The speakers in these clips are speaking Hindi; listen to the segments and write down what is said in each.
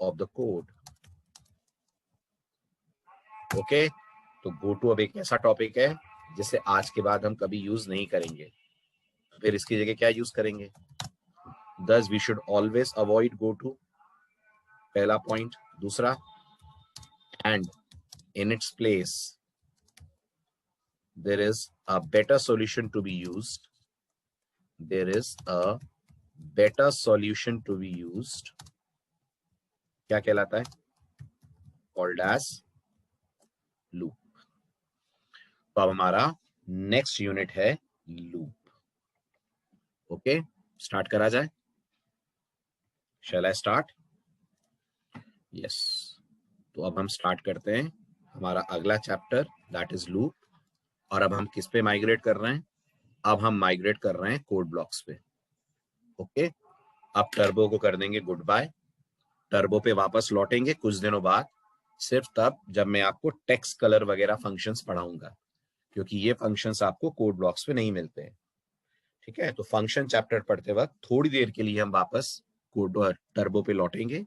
Of the code. ओके, तो गो टू अब एक ऐसा टॉपिक है जिसे आज के बाद हम कभी यूज नहीं करेंगे, फिर इसकी जगह क्या यूज करेंगे? Thus we should always avoid go to, पहला पॉइंट। दूसरा, and in its place there is a better solution to be used, there is a better solution to be used, क्या कहलाता है? Called as loop। तो अब हमारा नेक्स्ट यूनिट है लूप। ओके, स्टार्ट करा जाए? शैल आई स्टार्ट? यस, तो अब हम स्टार्ट करते हैं हमारा अगला चैप्टर, दैट इज लूप। और अब हम किस पे माइग्रेट कर रहे हैं? अब हम माइग्रेट कर रहे हैं कोड ब्लॉक्स पे। ओके, अब टर्बो को कर देंगे गुड बाय। टर्बो पे वापस लौटेंगे कुछ दिनों बाद, सिर्फ तब जब मैं आपको टेक्स्ट कलर वगैरह फंक्शंस पढ़ाऊंगा, क्योंकि ये फंक्शंस आपको कोड ब्लॉक्स पे नहीं मिलते हैं। ठीक है, तो फंक्शन चैप्टर पढ़ते वक्त थोड़ी देर के लिए हम वापस कोड टर्बो पे लौटेंगे,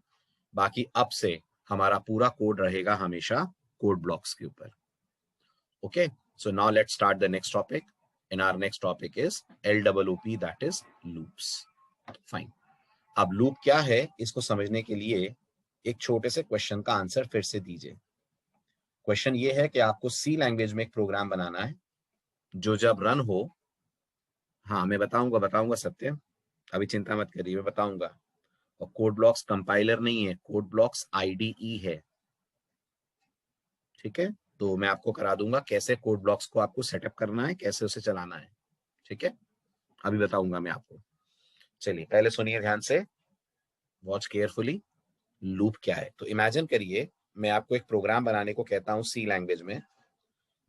बाकी अब से हमारा पूरा कोड रहेगा हमेशा कोड ब्लॉक्स के ऊपर। Okay, so now let's start the next topic, and our next topic is LOOP, that is loops। Fine, अब लूप क्या है इसको समझने के लिए एक छोटे से क्वेश्चन का आंसर फिर से दीजिए। क्वेश्चन ये है कि आपको सी लैंग्वेज में एक प्रोग्राम बनाना है जो जब रन हो, हाँ मैं बताऊंगा सत्य, अभी चिंता मत करिए, मैं बताऊंगा। और कोड ब्लॉक्स कंपाइलर नहीं है, कोड ब्लॉक्स आईडीई है। ठीक है, तो मैं आपको करा दूंगा कैसे कोड ब्लॉक्स को आपको सेटअप करना है, कैसे उसे चलाना है। ठीक है, अभी बताऊंगा मैं आपको। चलिए पहले सुनिए ध्यान से, वॉच केयरफुली। लूप क्या है? तो इमेजिन करिए मैं आपको एक प्रोग्राम बनाने को कहता हूं सी लैंग्वेज में,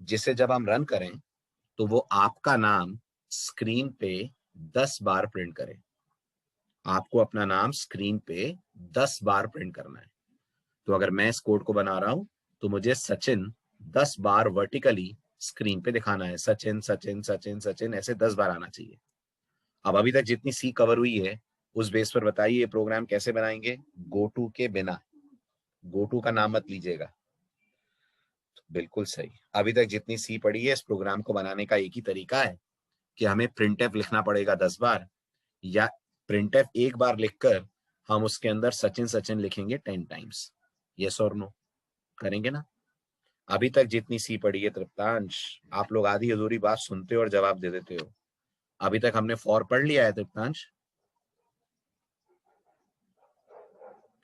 जिसे जब हम रन करें तो वो आपका नाम स्क्रीन पे 10 बार प्रिंट करे। आपको अपना नाम स्क्रीन पे 10 बार प्रिंट करना है। तो अगर मैं इस कोड को बना रहा हूं तो मुझे सचिन 10 बार वर्टिकली स्क्रीन पे दिखाना है, सचिन सचिन सचिन सचिन, ऐसे 10 बार आना चाहिए। अब अभी तक जितनी सी कवर हुई है उस बेस पर बताइए ये प्रोग्राम कैसे बनाएंगे? गो टू के बिना। गो टू का नाम मत लीजिएगा। तो बिल्कुल सही, अभी तक जितनी सी पड़ी है इस प्रोग्राम को बनाने का एक ही तरीका है कि हमें प्रिंटफ लिखना पड़ेगा 10 बार, या प्रिंटफ एक बार लिखकर हम उसके अंदर सचिन सचिन लिखेंगे 10 टाइम्स। यस और नो? करेंगे ना? अभी तक जितनी सी पड़ी है तृप्तांश, आप लोग आधी अधूरी बात सुनते हो और जवाब दे देते हो। अभी तक हमने फॉर पढ़ लिया है तृप्तांश?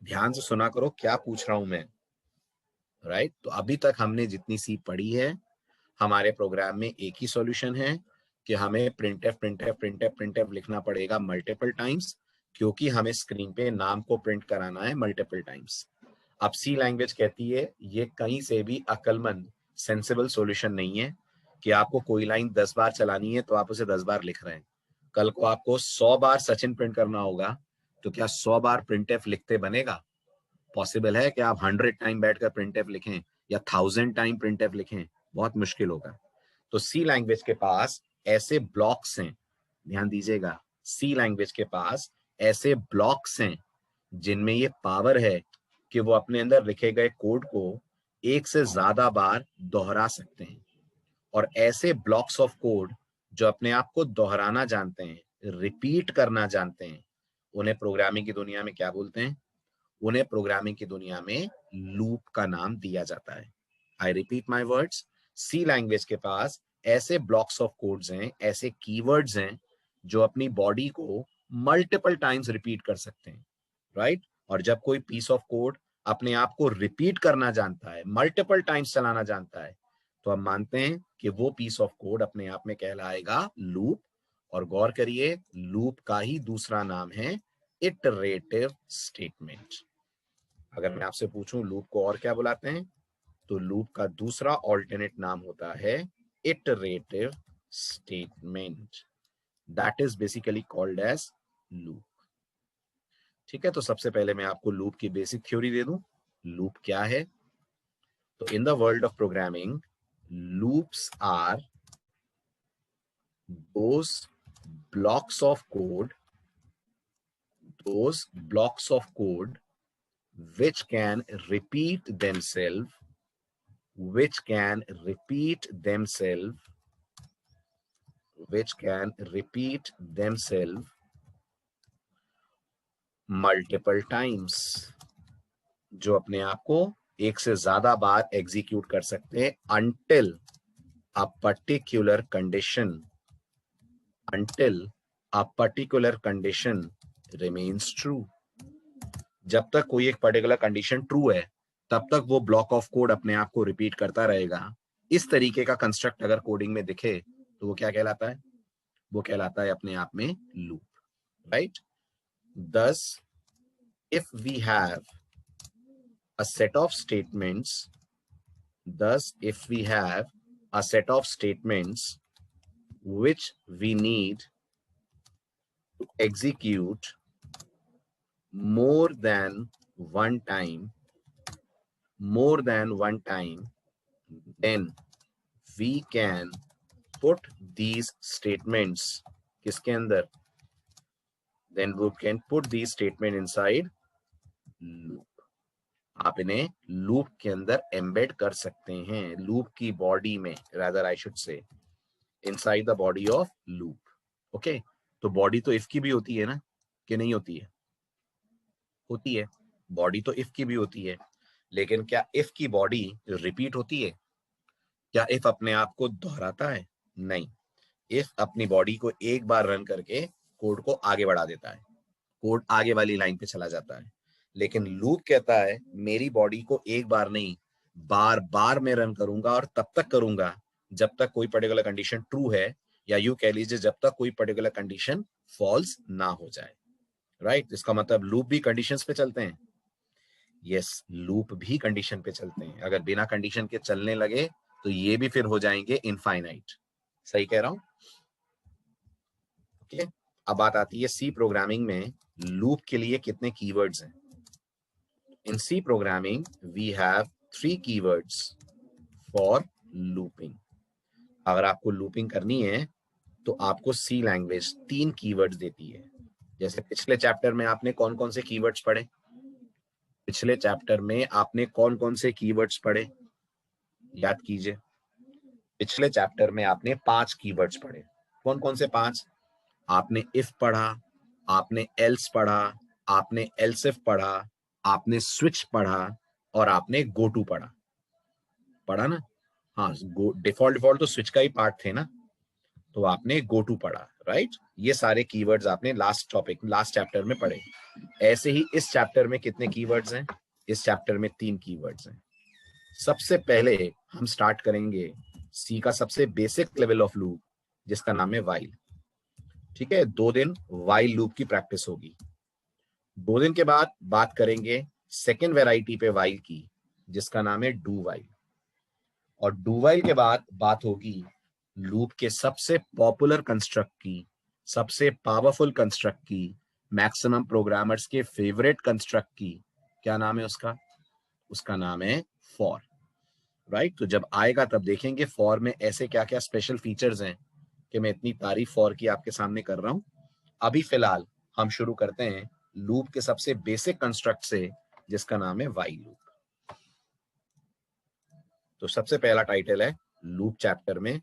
ध्यान से सुना करो क्या पूछ रहा हूं मैं, राइट? तो अभी तक हमने जितनी सी पढ़ी है, हमारे प्रोग्राम में एक ही सॉल्यूशन है कि हमें प्रिंटफ प्रिंटफ प्रिंटफ प्रिंटफ लिखना पड़ेगा मल्टीपल टाइम्स, क्योंकि हमें स्क्रीन पे नाम को प्रिंट कराना है मल्टीपल टाइम्स। अब सी लैंग्वेज कहती है ये कहीं से भी अक्लमंद सेंसिबल सॉल्यूशन नहीं है कि आपको कोई लाइन 10 बार चलानी है तो आप उसे 10 बार लिख रहे हैं। कल को आपको 100 बार सचिन प्रिंट करना होगा तो क्या 100 बार प्रिंटफ लिखते बनेगा? पॉसिबल है कि आप 100 टाइम बैठकर प्रिंटफ लिखें या 1000 टाइम प्रिंटफ लिखें? बहुत मुश्किल होगा। तो सी लैंग्वेज के पास ऐसे ब्लॉक्स हैं, ध्यान दीजिएगा, सी लैंग्वेज के पास ऐसे ब्लॉक्स हैं जिनमें ये पावर है कि वो अपने अंदर लिखे गए कोड को एक से ज्यादा बार दोहरा सकते हैं। और ऐसे ब्लॉक्स ऑफ कोड जो अपने आप को दोहराना जानते हैं, रिपीट करना जानते हैं, उन्हें प्रोग्रामिंग की दुनिया में क्या बोलते हैं? उन्हें प्रोग्रामिंग की दुनिया में लूप का नाम दिया जाता है। I repeat my words, C language के पास ऐसे ब्लॉक्स ऑफ कोड्स हैं, ऐसे कीवर्ड्स हैं जो अपनी बॉडी को मल्टीपल टाइम्स रिपीट कर सकते हैं, राइट? और जब कोई पीस ऑफ कोड अपने आप को रिपीट करना जानता है, मल्टीपल टाइम्स चलाना जानता है, तो हम मानते हैं कि वो पीस ऑफ कोड अपने आप में कहलाएगा लूप। और गौर करिए, लूप का ही दूसरा नाम है इटरेटिव स्टेटमेंट। अगर मैं आपसे पूछूं लूप को और क्या बुलाते हैं, तो लूप का दूसरा ऑल्टरनेट नाम होता है iterative statement, that is basically called as loop. ठीक है, तो सबसे पहले मैं आपको लूप की बेसिक थ्योरी दे दूं। लूप क्या है? तो in the world of programming, loops are those blocks of code, those blocks of code which can repeat themselves, which can repeat themselves, which can repeat themselves multiple times, जो अपने आप को एक से ज्यादा बार एग्जीक्यूट कर सकते हैं until a particular condition, until a particular condition remains true. जब तक कोई एक पर्टिकुलर कंडीशन ट्रू है तब तक वो ब्लॉक ऑफ कोड अपने आप को रिपीट करता रहेगा. इस तरीके का कंस्ट्रक्ट अगर कोडिंग में दिखे तो वो क्या कहलाता है? वो कहलाता है अपने आप में loop, right? Thus, if we have a set of statements, thus if we have a set of statements which we need to execute more than one time, then we can put these statements किसके अंदर? Then we can put these statements inside loop. आप इन्हें लूप के अंदर एम्बेड कर सकते हैं, लूप की बॉडी में, rather I should say inside the body of loop. Okay, तो बॉडी तो इफ की भी होती है ना, कि नहीं होती है? होती है, बॉडी तो इफ की भी होती है, लेकिन क्या इफ की बॉडी रिपीट होती है? क्या इफ अपने आप को दोहराता है? नहीं, इफ अपनी बॉडी को एक बार रन करके कोड को आगे बढ़ा देता है, कोड आगे वाली लाइन पे चला जाता है. लेकिन लूप कहता है मेरी बॉडी को एक बार नहीं, बार बार मैं रन करूंगा, और तब तक करूंगा जब तक कोई पर्टिकुलर कंडीशन ट्रू है, या यूं कह लीजिए जब तक कोई पर्टिकुलर कंडीशन फॉल्स ना हो जाए, राइट? इसका मतलब लूप भी कंडीशंस पे चलते हैं. यस, लूप भी कंडीशन पे चलते हैं. अगर बिना कंडीशन के चलने लगे तो ये भी फिर हो जाएंगे इनफाइनाइट. सही कह रहा हूं? ओके, अब बात आती है सी प्रोग्रामिंग में लूप के लिए कितने कीवर्ड्स हैं. In C programming we have 3 keywords for looping. अगर आपको लूपिंग करनी है तो आपको सी लैंग्वेज 3 कीवर्ड्स देती है. जैसे पिछले चैप्टर में आपने कौन कौन से कीवर्ड्स पढ़े? पिछले चैप्टर में आपने कौन कौन से कीवर्ड्स पढ़े? याद कीजिए. पिछले चैप्टर में आपने 5 कीवर्ड्स पढ़े. कौन कौन से 5? आपने इफ पढ़ा, आपने एल्स पढ़ा, आपने एल्स इफ पढ़ा, आपने स्विच पढ़ा, और आपने गो टू पढ़ा ना? हाँ, डिफॉल्ट तो स्विच का ही पार्ट थे ना, तो आपने गो टू पढ़ा, राइट? ये सारे कीवर्ड्स आपने लास्ट चैप्टर में पढ़े. ऐसे ही इस चैप्टर में कितने कीवर्ड्स हैं? इस चैप्टर में 3 कीवर्ड्स हैं. सबसे पहले हम स्टार्ट करेंगे सी का सबसे बेसिक लेवल ऑफ लूप, जिसका नाम है वाइल. ठीक है, 2 दिन वाइल लूप की प्रैक्टिस होगी. 2 दिन के बाद बात करेंगे सेकेंड वेराइटी पे वाइल की, जिसका नाम है डू वाइल. और डू वाइल के बाद बात होगी लूप के सबसे पॉपुलर कंस्ट्रक्ट की, सबसे पावरफुल कंस्ट्रक्ट की, मैक्सिमम प्रोग्रामर्स के फेवरेट कंस्ट्रक्ट की. क्या नाम है उसका? उसका नाम है फॉर, राइट? तो जब आएगा तब देखेंगे फॉर में ऐसे क्या क्या स्पेशल फीचर्स हैं कि मैं इतनी तारीफ फॉर की आपके सामने कर रहा हूं. अभी फिलहाल हम शुरू करते हैं लूप के सबसे बेसिक कंस्ट्रक्ट से, जिसका नाम है वाइल लूप. तो सबसे पहला टाइटल है लूप चैप्टर में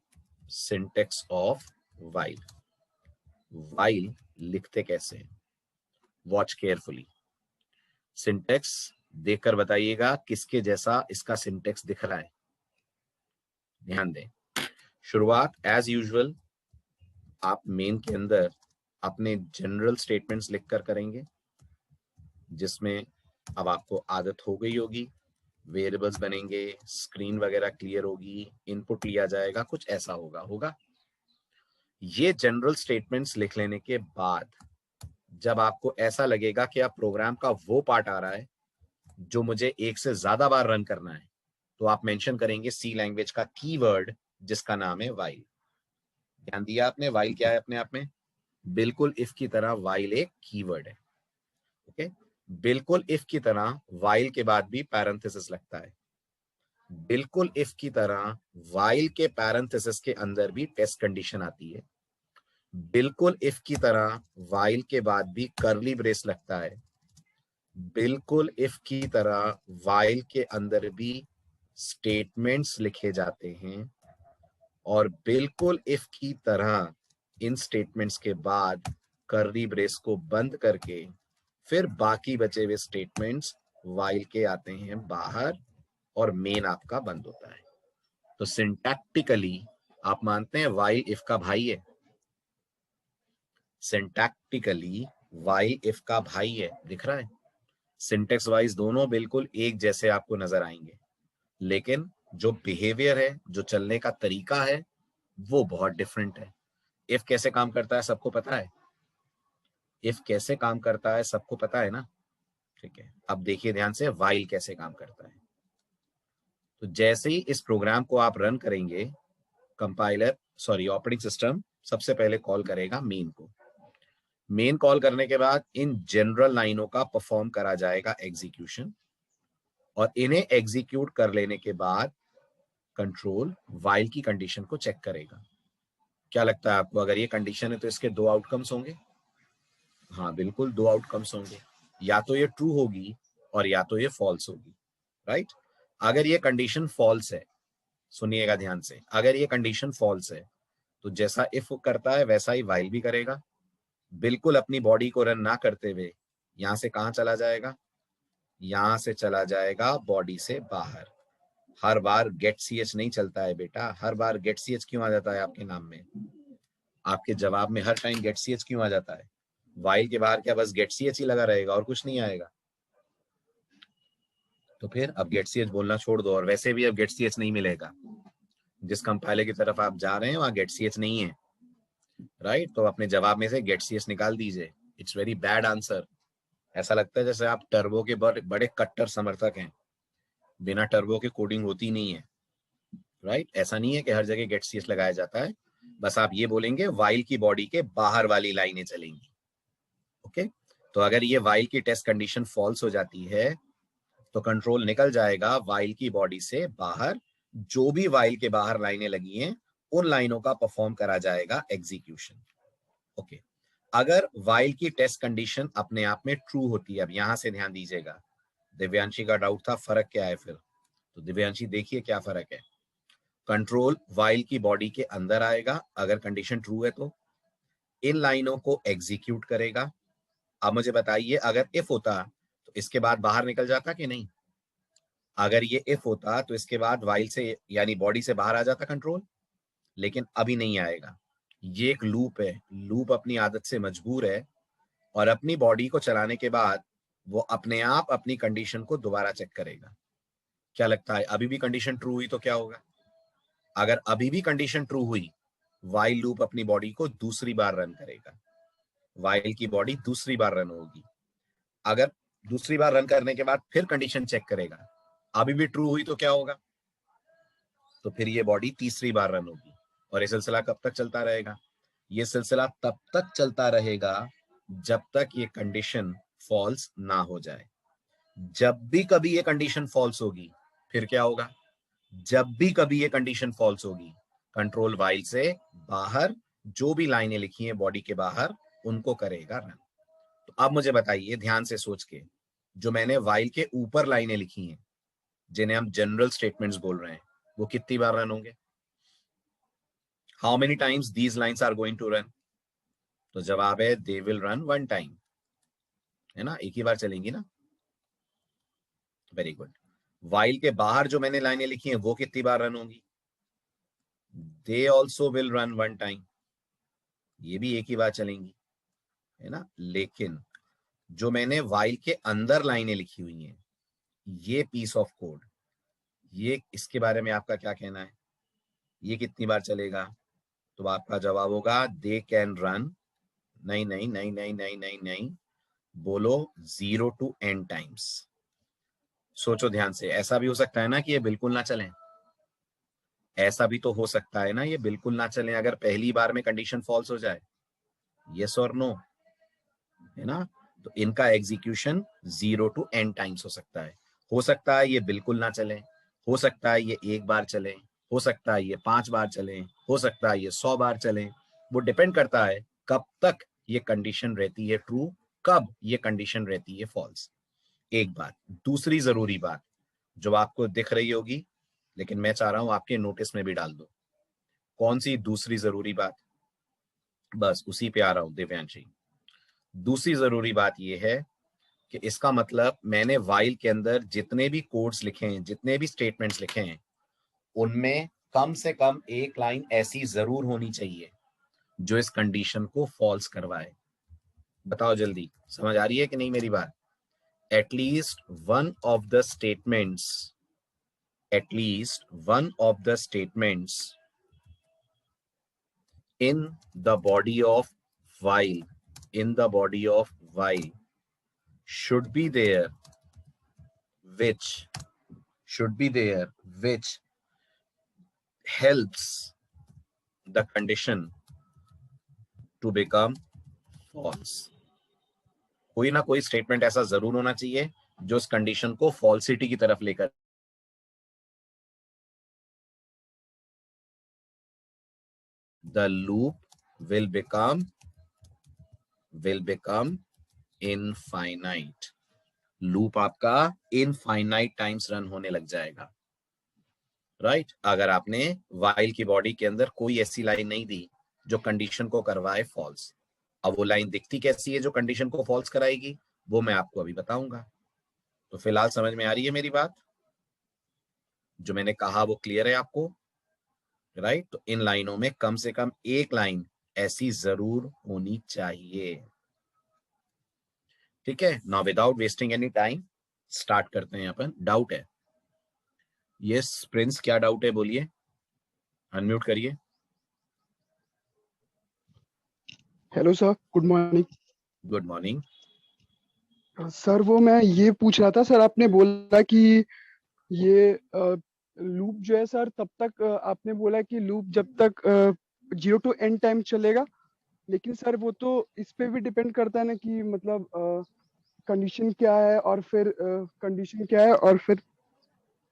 सिंटेक्स ऑफ वाइल. वाइल लिखते कैसे? Watch carefully. सिंटेक्स देखकर बताइएगा किसके जैसा इसका सिंटेक्स दिख रहा है. ध्यान दें. शुरुआत एज यूजुअल आप मेन के अंदर अपने जनरल स्टेटमेंट्स लिखकर करेंगे, जिसमें अब आपको आदत हो गई होगी, वेरिएबल्स बनेंगे, स्क्रीन वगैरह क्लियर होगी, इनपुट लिया जाएगा, कुछ ऐसा होगा. ये जनरल स्टेटमेंट्स लिख लेने के बाद जब आपको ऐसा लगेगा कि आप प्रोग्राम का वो पार्ट आ रहा है जो मुझे एक से ज्यादा बार रन करना है, तो आप मेंशन करेंगे सी लैंग्वेज का कीवर्ड, जिसका नाम है वाइल. ध्यान दिया आपने? वाइल क्या है अपने आप में? बिल्कुल इफ की तरह वाइल एक कीवर्ड है. ओके, बिल्कुल इफ की तरह वाइल के बाद भी पैरेंथेसिस लगता है. बिल्कुल इफ की तरह वाइल के पैरेंथेसिस के अंदर भी टेस्ट कंडीशन आती है. बिल्कुल इफ की तरह वाइल के बाद भी कर्ली ब्रेस लगता है. बिल्कुल इफ की तरह वाइल के अंदर भी स्टेटमेंट्स लिखे जाते हैं, और बिल्कुल इफ की तरह इन स्टेटमेंट्स के बाद कर्ली ब्रेस को बंद करके फिर बाकी बचे हुए स्टेटमेंट्स वाइल के आते हैं बाहर, और मेन आपका बंद होता है। तो सिंटैक्टिकली आप मानते हैं वाइल इफ का भाई है? सिंटैक्टिकली वाइल इफ का भाई है, दिख रहा है? सिंटेक्स वाइज दोनों बिल्कुल एक जैसे आपको नजर आएंगे, लेकिन जो बिहेवियर है, जो चलने का तरीका है, वो बहुत डिफरेंट है। इफ कैसे काम करता है सबको पता है? इफ कैसे काम करता है सबको पता है ना? ठीक है, अब देखिए ध्यान से वाइल कैसे काम करता है। तो जैसे ही इस प्रोग्राम को आप रन करेंगे, कंपाइलर ऑपरेटिंग सिस्टम सबसे पहले कॉल करेगा मेन को। मेन कॉल करने के बाद इन जनरल लाइनों का परफॉर्म करा जाएगा एग्जीक्यूशन, और इन्हें एग्जीक्यूट कर लेने के बाद कंट्रोल वाइल की कंडीशन को चेक करेगा। क्या लगता है आपको, अगर ये कंडीशन है तो इसके दो आउटकम्स होंगे? हाँ बिल्कुल, दो आउटकम्स होंगे, या तो ये ट्रू होगी और या तो ये फॉल्स होगी, राइट? अगर ये कंडीशन फॉल्स है, सुनिएगा ध्यान से, अगर ये कंडीशन फॉल्स है तो जैसा इफ करता है वैसा ही वाइल भी करेगा। बिल्कुल अपनी बॉडी को रन ना करते हुए यहां से कहां चला जाएगा? यहां से चला जाएगा बॉडी से बाहर। हर बार गेट सी एच नहीं चलता है बेटा। हर बार गेट सी एच क्यों आ जाता है आपके नाम में? आपके जवाब में हर टाइम गेट सी एच क्यों आ जाता है? वाइल के बाहर क्या बस गेट सी एच ही लगा रहेगा और कुछ नहीं आएगा? तो फिर अब गेट सी एच बोलना छोड़ दो, और वैसे भी अब गेट सी एच नहीं मिलेगा। जिस कंपाइलर की तरफ आप जा रहे हैं वहां गेट सी एच नहीं है, राइट? तो अपने जवाब में से गेट सी एच निकाल दीजिए। It's very bad answer. ऐसा लगता है जैसे आप टर्बो के बड़े कट्टर समर्थक हैं। बिना टर्बो के कोडिंग होती नहीं है, राइट? ऐसा नहीं है कि हर जगह गेट सी एच लगाया जाता है। बस आप ये बोलेंगे वाइल की बॉडी के बाहर वाली लाइनें चलेंगी। ओके, तो अगर ये वाइल की टेस्ट कंडीशन फॉल्स हो जाती है तो कंट्रोल निकल जाएगा वाइल की बॉडी से बाहर। जो भी वाइल के बाहर लाइनें लगी हैं उन लाइनों का परफॉर्म करा जाएगा एग्जीक्यूशन। ओके, अगर वाइल की टेस्ट कंडीशन अपने आप में ट्रू होती है, अब यहां से ध्यान दीजिएगा, दिव्यांशी का डाउट था फर्क क्या है फिर, तो दिव्यांशी देखिए क्या फर्क है। कंट्रोल वाइल की बॉडी के अंदर आएगा अगर कंडीशन ट्रू है तो, इन लाइनों को एग्जीक्यूट करेगा। अब मुझे बताइए, अगर इफ होता तो इसके बाद बाहर निकल जाता कि नहीं? अगर ये इफ होता तो इसके बाद वाइल से यानी बॉडी से बाहर आ जाता कंट्रोल, लेकिन अभी नहीं आएगा। ये एक लूप है, लूप अपनी आदत से मजबूर है, और अपनी बॉडी को चलाने के बाद वो अपने आप अपनी कंडीशन को दोबारा चेक करेगा। क्या लगता है अभी भी कंडीशन ट्रू हुई तो क्या होगा? अगर अभी भी कंडीशन ट्रू हुई, वाइल लूप अपनी बॉडी को दूसरी बार रन करेगा। वाइल की बॉडी दूसरी बार रन होगी। अगर दूसरी बार रन करने के बाद फिर कंडीशन चेक करेगा, अभी भी ट्रू हुई तो क्या होगा? तो फिर ये बॉडी तीसरी बार रन होगी। और ये सिलसिला कब तक चलता रहेगा? ये सिलसिला तब तक चलता रहेगा जब तक ये कंडीशन फॉल्स ना हो जाए। जब भी कभी ये कंडीशन फॉल्स होगी, फिर क्या होगा? जब भी कभी ये कंडीशन फॉल्स होगी, कंट्रोल वाइल से बाहर जो भी लाइनें लिखी हैं बॉडी के बाहर, उनको करेगा रन। तो अब मुझे बताइए ध्यान से सोच के, जो मैंने वाइल के ऊपर लाइनें लिखी हैं जिन्हें हम जनरल स्टेटमेंट्स बोल रहे हैं, वो कितनी बार रन होंगे? How many times these lines are going to run? तो जवाब है they will run one time, है ना? एक ही बार चलेंगी ना। Very good. वाइल के बाहर जो मैंने लाइनें लिखी हैं वो कितनी बार रन होंगी? They also will run one time, ये भी एक ही बार चलेंगी, है ना? लेकिन जो मैंने वाइल के अंदर लाइनें लिखी हुई हैं, ये पीस ऑफ कोड, ये इसके बारे में आपका क्या कहना है? ये कितनी बार चलेगा? तो आपका जवाब होगा दे कैन रन, नहीं नहीं नहीं नहीं नहीं नहीं नहीं, बोलो 0 to n टाइम्स। सोचो ध्यान से, ऐसा भी हो सकता है ना कि ये बिल्कुल ना चलें। ऐसा भी तो हो सकता है ना ये बिल्कुल ना चलें अगर पहली बार में कंडीशन फॉल्स हो जाए। यस और नो, है ना? तो इनका एग्जीक्यूशन 0 to n टाइम्स हो सकता है। हो सकता है ये बिल्कुल ना चले, हो सकता है ये एक बार चले, हो सकता है ये 5 बार चले, हो सकता है ये 100 बार चले। वो डिपेंड करता है कब तक ये कंडीशन रहती है ट्रू, कब ये कंडीशन रहती है फॉल्स। एक बात। दूसरी जरूरी बात जो आपको दिख रही होगी, लेकिन मैं चाह रहा हूं आपके नोटिस में भी डाल दो। कौन सी दूसरी जरूरी बात? बस उसी पे आ रहा हूं दिव्यांशी। दूसरी जरूरी बात यह है कि इसका मतलब मैंने वाइल के अंदर जितने भी कोड्स लिखे हैं, जितने भी स्टेटमेंट्स लिखे हैं, उनमें कम से कम एक लाइन ऐसी जरूर होनी चाहिए जो इस कंडीशन को फॉल्स करवाए। बताओ जल्दी, समझ आ रही है कि नहीं मेरी बात? At least one of the statements, at least one of the statements in the body of while, in the body of while should be there, which should be there, which helps the condition to become false. कोई ना कोई स्टेटमेंट ऐसा जरूर होना चाहिए जो इस कंडीशन को फॉल्सिटी की तरफ लेकर। The loop will become infinite. Loop आपका इनफाइनाइट टाइम्स रन होने लग जाएगा, राइट? अगर आपने वाइल की बॉडी के अंदर कोई ऐसी लाइन नहीं दी जो कंडीशन को करवाए फॉल्स। अब वो लाइन दिखती कैसी है जो कंडीशन को फॉल्स कराएगी, वो मैं आपको अभी बताऊंगा। तो फिलहाल समझ में आ रही है मेरी बात? जो मैंने कहा वो क्लियर है आपको, राइट? तो इन लाइनों में कम से कम एक लाइन ऐसी जरूर होनी चाहिए। ठीक है, now without wasting any time start करते हैं अपन। डाउट है? यस प्रिंस, क्या डाउट है बोलिए, अनम्यूट करिए। Hello sir, good morning. Good morning. Sir वो मैं ये पूछ रहा था, सर आपने बोला कि ये लूप जो है सर, तब तक आपने बोला कि लूप जब तक 0 to n टाइम चलेगा, लेकिन सर वो तो इस पे भी डिपेंड करता है ना कि मतलब कंडीशन क्या है और फिर कंडीशन क्या है और फिर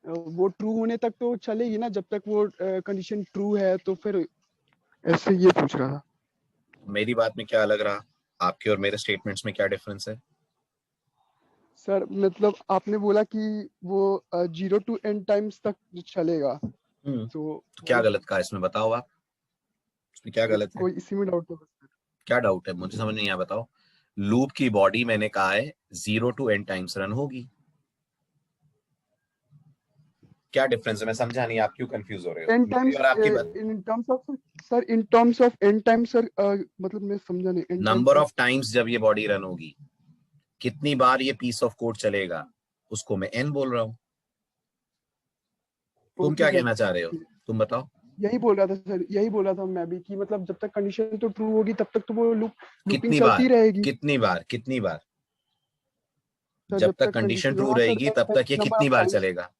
वो ट्रू होने तक तो चलेगी ना, जब तक वो कंडीशन ट्रू है। तो फिर ऐसे ये पूछ रहा था। मेरी बात में क्या अलग रहा? आपके और मेरे स्टेटमेंट्स में क्या डिफरेंस है? सर मतलब आपने बोला कि वो 0 to n टाइम्स तक चलेगा, तो क्या गलत कहा इसमें, बताओ आप, इसमें क्या गलत है? कोई इसी में डाउट होगा सर? क्या डाउट है, मुझे समझ नहीं आया, बताओ। लूप की बॉडी मैंने कहा है 0 to n टाइम्स रन होगी। क्या डिफरेंस है? मैं समझा नहीं, आप क्यों कंफ्यूज हो रहे हो? n मेरी टाइम्स और आपकी बात। In terms of sir, in terms of n times sir, मतलब मैं समझा नहीं। n times number sir, of times जब ये बॉडी रन होगी, कितनी बार ये पीस ऑफ कोड चलेगा, उसको मैं n बोल रहा हूं। तुम ओके क्या सर। कहना चाह रहे हो, तुम बताओ। यही बोल रहा था सर, यही बोल रहा था मैं भी कि मतलब जब तक कंडीशन तो ट्रू होगी तब तक तो वो लूपिंग कितनी चलती बार, रहेगी कितनी बार, कितनी बार? सर, जब जब तक तक कंडीशन कंडीशन। ट्रू हाँ सर, रहेगी तब तक ये नंबर कितनी ऑफ बार टाइम्स, चलेगा?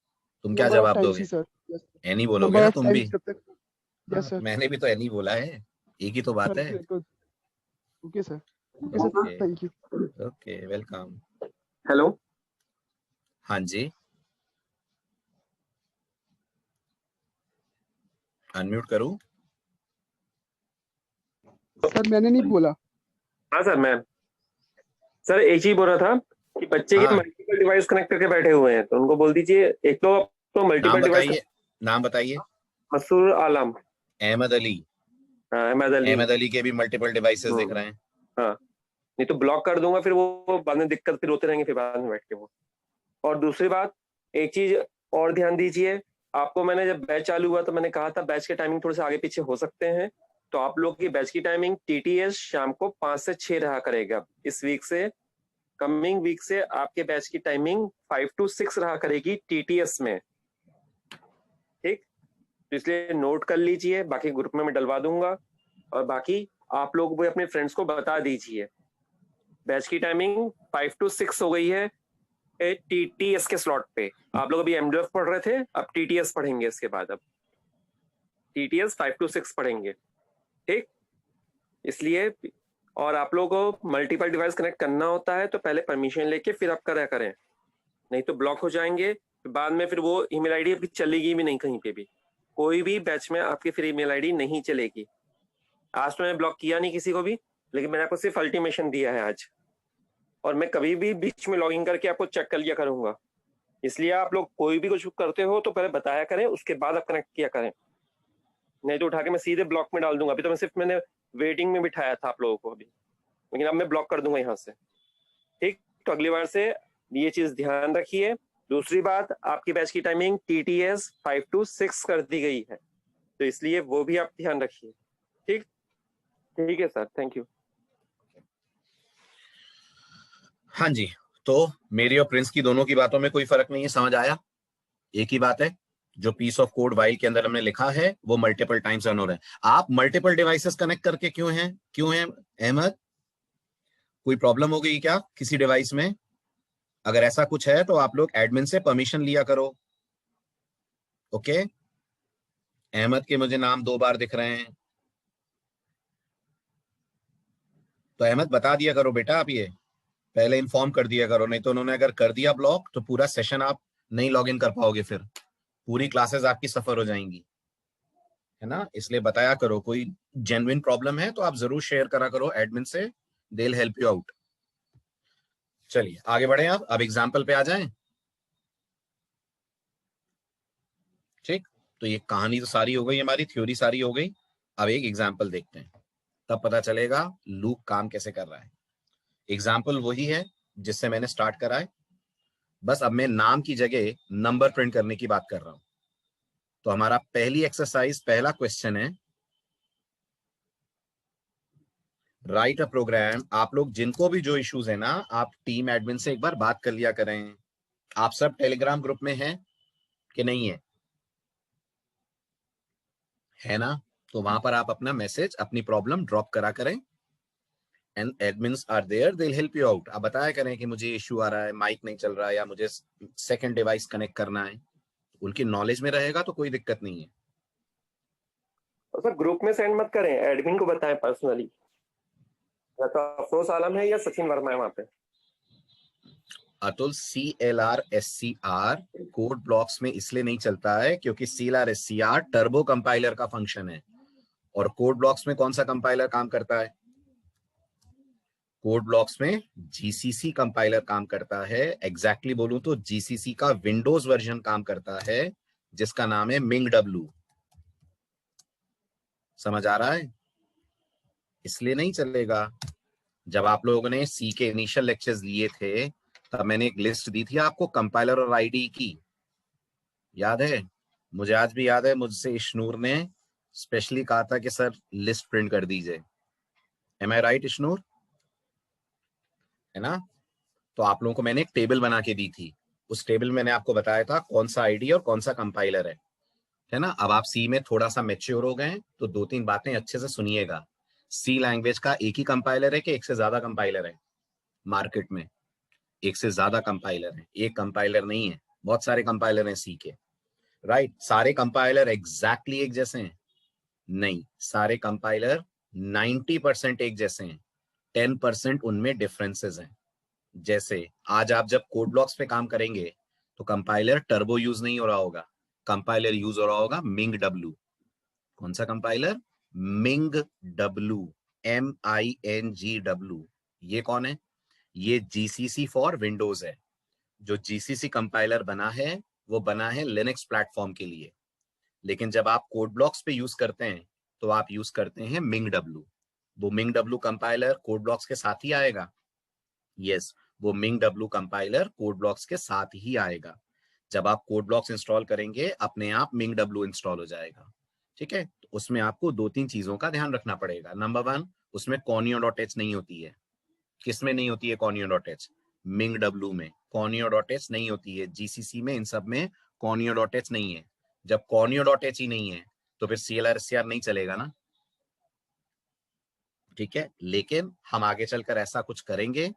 तुम क्या नंबर ऑफ जवाब टाइम्स ही दोगे? सर। यस, एनी बोलोगे नंबर ना ऑफ तुम भी? टाइम्स जब तक। यस हाँ, सर। मैंने भी तो एनी बोला है, एक ही तो बात है। Sir okay sir, okay sir, okay, thank you. Okay, welcome. Hello. हाँ जी, अनम्यूट करूं? सर मैंने नहीं बोला। हाँ सर, मैं सर एक चीज बोल रहा था कि बच्चे के हाँ, मल्टीपल डिवाइस कनेक्ट करके बैठे हुए हैं, तो उनको बोल दीजिए एक तो नाम मल्टीपल डिवाइस। बताइए, नाम बताइए। मसूर आलम। अहमद अली। अहमद अली। अहमद अली के भी मल्टीपल डिवाइसेस दिख रहे हैं। हाँ, नहीं तो ब्लॉक कर दूंगा, फिर वो बाद में दिक्कत, फिर होते रहेंगे फिर बाद में बैठ के वो। और दूसरी बात, एक चीज और ध्यान दीजिए। आपको मैंने जब बैच चालू हुआ तो मैंने कहा था बैच के टाइमिंग थोड़े से आगे पीछे हो सकते हैं, तो आप लोग की बैच की टाइमिंग टीटीएस शाम को 5 से 6 रहा करेगा। इस वीक से, कमिंग वीक से आपके बैच की टाइमिंग 5 to 6 रहा करेगी टीटीएस में, ठीक? तो इसलिए नोट कर लीजिए, बाकी ग्रुप में मैं डलवा दूंगा। और बाकी आप लोग भी अपने फ्रेंड्स को बता दीजिए, बैच की टाइमिंग 5 to 6 हो गई है टीटीएस के स्लॉट पे। आप लोग अभी एमडीएफ पढ़ रहे थे, अब टीटीएस पढ़ेंगे इसके बाद, अब टीटीएस 5 to 6 पढ़ेंगे, ठीक? इसलिए, और आप लोगों को मल्टीपल डिवाइस कनेक्ट करना होता है तो पहले परमिशन लेके फिर आप करा करें, नहीं तो ब्लॉक हो जाएंगे। बाद में फिर वो ईमेल आईडी आपकी चलेगी भी नहीं, कहीं पे भी कोई भी बैच में आपकी फिर ईमेल आईडी नहीं चलेगी। आज तो मैंने ब्लॉक किया नहीं किसी को भी, लेकिन मैंने आपको सिर्फ अल्टीमेशन दिया है आज। और मैं कभी भी बीच में लॉगिन करके आपको चेक कर लिया करूंगा। इसलिए आप लोग कोई भी कुछ करते हो तो पहले बताया करें, उसके बाद आप कनेक्ट किया करें, नहीं तो उठा के मैं सीधे ब्लॉक में डाल दूंगा। अभी तो मैंने वेटिंग में बिठाया था आप लोगों को अभी, लेकिन अब मैं ब्लॉक कर दूंगा यहाँ से। ठीक, तो अगली बार से ये चीज ध्यान रखिए। दूसरी बात, आपकी बैच की टाइमिंग TTS 5 to 6 कर दी गई है, तो इसलिए वो भी आप ध्यान रखिए। ठीक, ठीक है सर, थैंक यू। हाँ जी, तो मेरी और प्रिंस की दोनों की बातों में कोई फर्क नहीं है, समझ आया? एक ही बात है, जो पीस ऑफ कोड वाइल के अंदर हमने लिखा है वो मल्टीपल टाइम्स रन हो रहा है। आप मल्टीपल डिवाइसेस कनेक्ट करके क्यों हैं अहमद? कोई प्रॉब्लम हो गई क्या किसी डिवाइस में? अगर ऐसा कुछ है तो आप लोग एडमिन से परमिशन लिया करो। ओके, अहमद के मुझे नाम 2 बार दिख रहे हैं, तो अहमद बता दिया करो बेटा, आप ये पहले इन्फॉर्म कर दिया करो, नहीं तो उन्होंने अगर कर दिया ब्लॉक तो पूरा सेशन आप नहीं लॉग इन कर पाओगे, फिर पूरी क्लासेस आपकी सफर हो जाएंगी, है ना? इसलिए बताया करो, कोई जेन्युइन प्रॉब्लम है तो आप जरूर शेयर करा करो एडमिन से, दे विल हेल्प यू आउट। चलिए आगे बढ़े, आप अब एग्जाम्पल पे आ जाएं। ठीक, तो ये कहानी तो सारी हो गई, हमारी थ्योरी सारी हो गई, अब एक एग्जाम्पल देखते हैं, तब पता चलेगा लूप काम कैसे कर रहा है। एग्जाम्पल वही है जिससे मैंने स्टार्ट करा है, बस अब मैं नाम की जगह नंबर प्रिंट करने की बात कर रहा हूं। तो हमारा पहली एक्सरसाइज, पहला क्वेश्चन है, राइट अ प्रोग्राम। आप लोग जिनको भी जो इश्यूज है ना, आप टीम एडमिन से एक बार बात कर लिया करें। आप सब टेलीग्राम ग्रुप में हैं कि नहीं है ना? तो वहां पर आप अपना मैसेज, अपनी प्रॉब्लम ड्रॉप करा करें, and admins are there, they will help you out. आप बताया करें कि मुझे इश्यू आ रहा है, माइक नहीं चल रहा है, या मुझे सेकंड डिवाइस कनेक्ट करना है। उनकी नॉलेज में रहेगा तो कोई दिक्कत नहीं है। और सर ग्रुप में सेंड मत करें, एडमिन को बताएं पर्सनली। या तो अफरोज आलम है या सचिन वर्मा है वहां पे। Atul, CLR SCR code blocks में इसलिए नहीं चलता है क्योंकि CLR SCR टर्बो कंपाइलर का फंक्शन है, और कोड ब्लॉक्स में कौन सा कंपाइलर काम करता है? कोड ब्लॉक्स में GCC कंपाइलर काम करता है। एग्जैक्टली बोलूं तो GCC का विंडोज वर्जन काम करता है, जिसका नाम है MingW। समझ आ रहा है? इसलिए नहीं चलेगा। जब आप लोगों ने सी के इनिशियल लेक्चर्स लिए थे, तब मैंने एक लिस्ट दी थी आपको कंपाइलर और आईडी की, याद है? मुझे आज भी याद है, मुझसे इश्नूर ने स्पेशली कहा था कि सर लिस्ट प्रिंट कर दीजिए। एम आई राइट इश्नूर? है ना? तो आप लोगों को मैंने एक टेबल बना के दी थी, उस टेबल में मैंने आपको बताया था कौन सा आईडी और कौन सा कंपाइलर है ना? अब आप सी में थोड़ा सा मैच्योर हो गए हैं तो 2-3 बातें अच्छे से सुनिएगा। सी लैंग्वेज का एक ही कंपाइलर है कि एक से ज्यादा कंपाइलर है? मार्केट में एक से ज्यादा कंपाइलर है, एक कंपाइलर नहीं है, बहुत सारे कंपाइलर हैं सी के। राइट, सारे कंपाइलर एग्जैक्टली एक जैसे हैं? नहीं, सारे कंपाइलर 90% एक जैसे हैं, 10% उनमें डिफरेंसेस हैं। जैसे आज आप जब कोड ब्लॉक्स पे काम करेंगे तो कंपाइलर टर्बो यूज नहीं हो रहा होगा, कंपाइलर यूज हो रहा होगा MingW। कौन सा कंपाइलर? MingW, MINGW। ये कौन है? ये GCC फॉर विंडोज है। जो GCC कंपाइलर बना है वो बना है लिनक्स प्लेटफॉर्म के लिए, लेकिन जब आप कोड ब्लॉक्स पे यूज करते हैं तो आप यूज करते हैं MingW। वो MingW कंपाइलर कोड ब्लॉक्स के साथ ही आएगा। यस, वो MingW कंपाइलर कोड ब्लॉक्स के साथ ही आएगा। जब आप कोड ब्लॉक्स इंस्टॉल करेंगे, अपने आप MingW इंस्टॉल हो जाएगा। ठीक है, तो उसमें आपको 2-3 चीजों का ध्यान रखना पड़ेगा। नंबर 1, उसमें conio.h नहीं होती है। किस में नहीं होती है conio.h? MingW में conio.h नहीं होती है, GCC में, इन सब में conio.h नहीं है। जब conio.h ही नहीं है तो फिर CLR SCR नहीं चलेगा ना। ठीक है, लेकिन हम आगे चलकर ऐसा कुछ करेंगे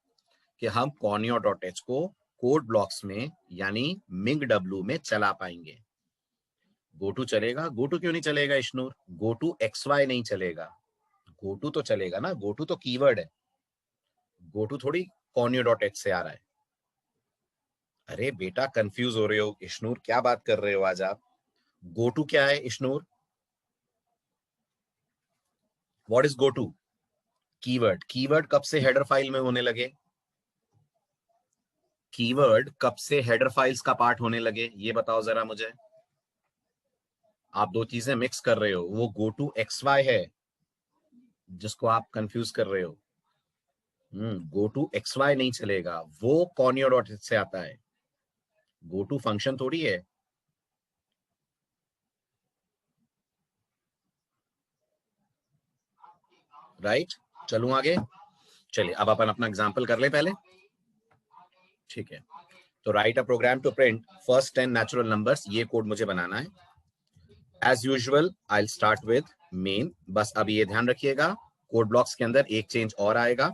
कि हम conio.h को कोड ब्लॉक्स में यानी MingW में चला पाएंगे। गोटू चलेगा? गोटू क्यों नहीं चलेगा इश्नूर? गोटू XY नहीं चलेगा, गोटू तो चलेगा ना, गोटू तो कीवर्ड है, गोटू थोड़ी conio.h से आ रहा है। अरे बेटा कंफ्यूज हो रहे हो इश्नूर, क्या बात कर रहे हो आज आप? गोटू क्या है Ishnoor? What is gotu? Keyword. Keyword कब से हेडर फाइल में होने लगे? कीवर्ड कब से हेडर फाइल्स का पार्ट होने लगे, ये बताओ जरा मुझे। आप दो चीजें मिक्स कर रहे हो, वो गो टू XY है जिसको आप कंफ्यूज कर रहे हो। गो टू XY नहीं चलेगा, वो कॉनियो डॉट से आता है, गो टू फंक्शन थोड़ी है। राइट, चलूं आगे। चलिए अब अपन अपना एग्जांपल कर ले पहले, ठीक है। तो write a program to print first 10 natural numbers, ये कोड मुझे बनाना है। As usual I will start with main. बस अब ये ध्यान रखिएगा, कोड ब्लॉक्स के अंदर एक चेंज और आएगा।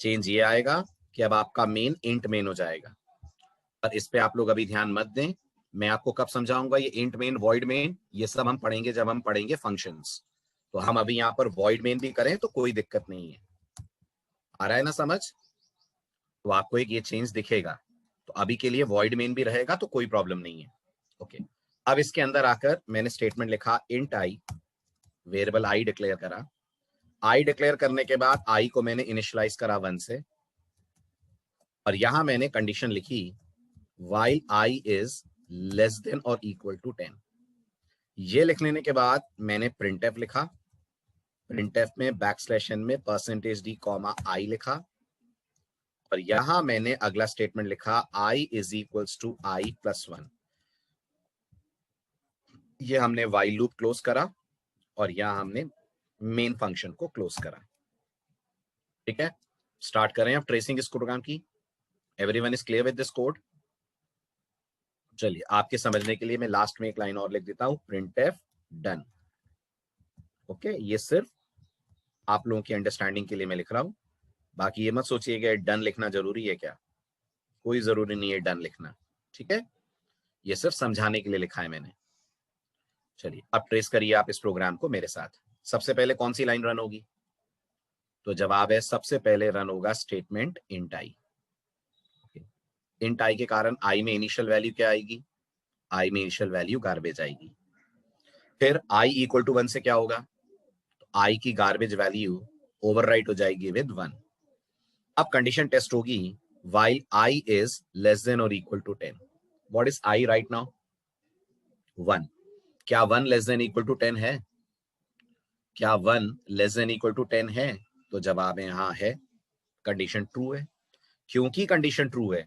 चेंज ये आएगा कि अब आपका मेन इंट मेन हो जाएगा। पर इस पे आप लोग अभी ध्यान मत दें, मैं आपको कब समझाऊंगा ये इंट मेन वॉइड मेन, ये सब हम पढ़ेंगे जब हम पढ़ेंगे फंक्शंस। तो हम अभी यहाँ पर वॉइड मेन भी करें तो कोई दिक्कत नहीं है। आ रहा है ना समझ? तो आपको एक ये चेंज दिखेगा, तो अभी के लिए वॉइड मेन भी रहेगा तो कोई प्रॉब्लम नहीं है। ओके, अब इसके अंदर आकर मैंने स्टेटमेंट लिखा int I, variable I declare करा। आई डिक्लेयर करने के बाद आई को मैंने इनिशियलाइज करा 1 से, और यहां मैंने कंडीशन लिखी while I is less than or equal to 10। ये लिख लेने के बाद मैंने printf लिखा, printf में बैकस्लैश n में %d कॉमा i लिखा, और यहां मैंने अगला स्टेटमेंट लिखा I is equals to I plus 1। ये हमने while लूप क्लोज करा और यहां हमने मेन फंक्शन को क्लोज करा। ठीक है, स्टार्ट करें अब ट्रेसिंग इस प्रोग्राम की। Everyone is clear with this code? चलिए आपके समझने के लिए मैं लास्ट में एक लाइन और लिख देता हूं, printf डन। ओके, ये सिर्फ आप लोगों की अंडरस्टैंडिंग के लिए मैं लिख रहा हूं, बाकी ये मत सोचिएगा डन लिखना जरूरी है क्या, कोई जरूरी नहीं है डन लिखना। ठीक है, ये सिर्फ समझाने के लिए लिखा है मैंने। चलिए अब ट्रेस करिए आप इस प्रोग्राम को मेरे साथ। सबसे पहले कौन सी लाइन रन होगी? तो जवाब है सबसे पहले रन होगा स्टेटमेंट इंट आई। इंट आई के कारण आई में इनिशियल वैल्यू क्या आएगी? आई में इनिशियल वैल्यू गार्बेज आएगी। फिर आई इक्वल टू 1 से क्या होगा? तो आई की गार्बेज वैल्यू ओवरराइट हो जाएगी विद 1। अब कंडीशन टेस्ट होगी while I is less than or equal to 10। What is I right now? 1। क्या 1 लेस देन इक्वल टू 10 है? क्या 1 लेस देन इक्वल टू 10 है? तो जवाब यहाँ है कंडीशन ट्रू है। क्योंकि कंडीशन ट्रू है,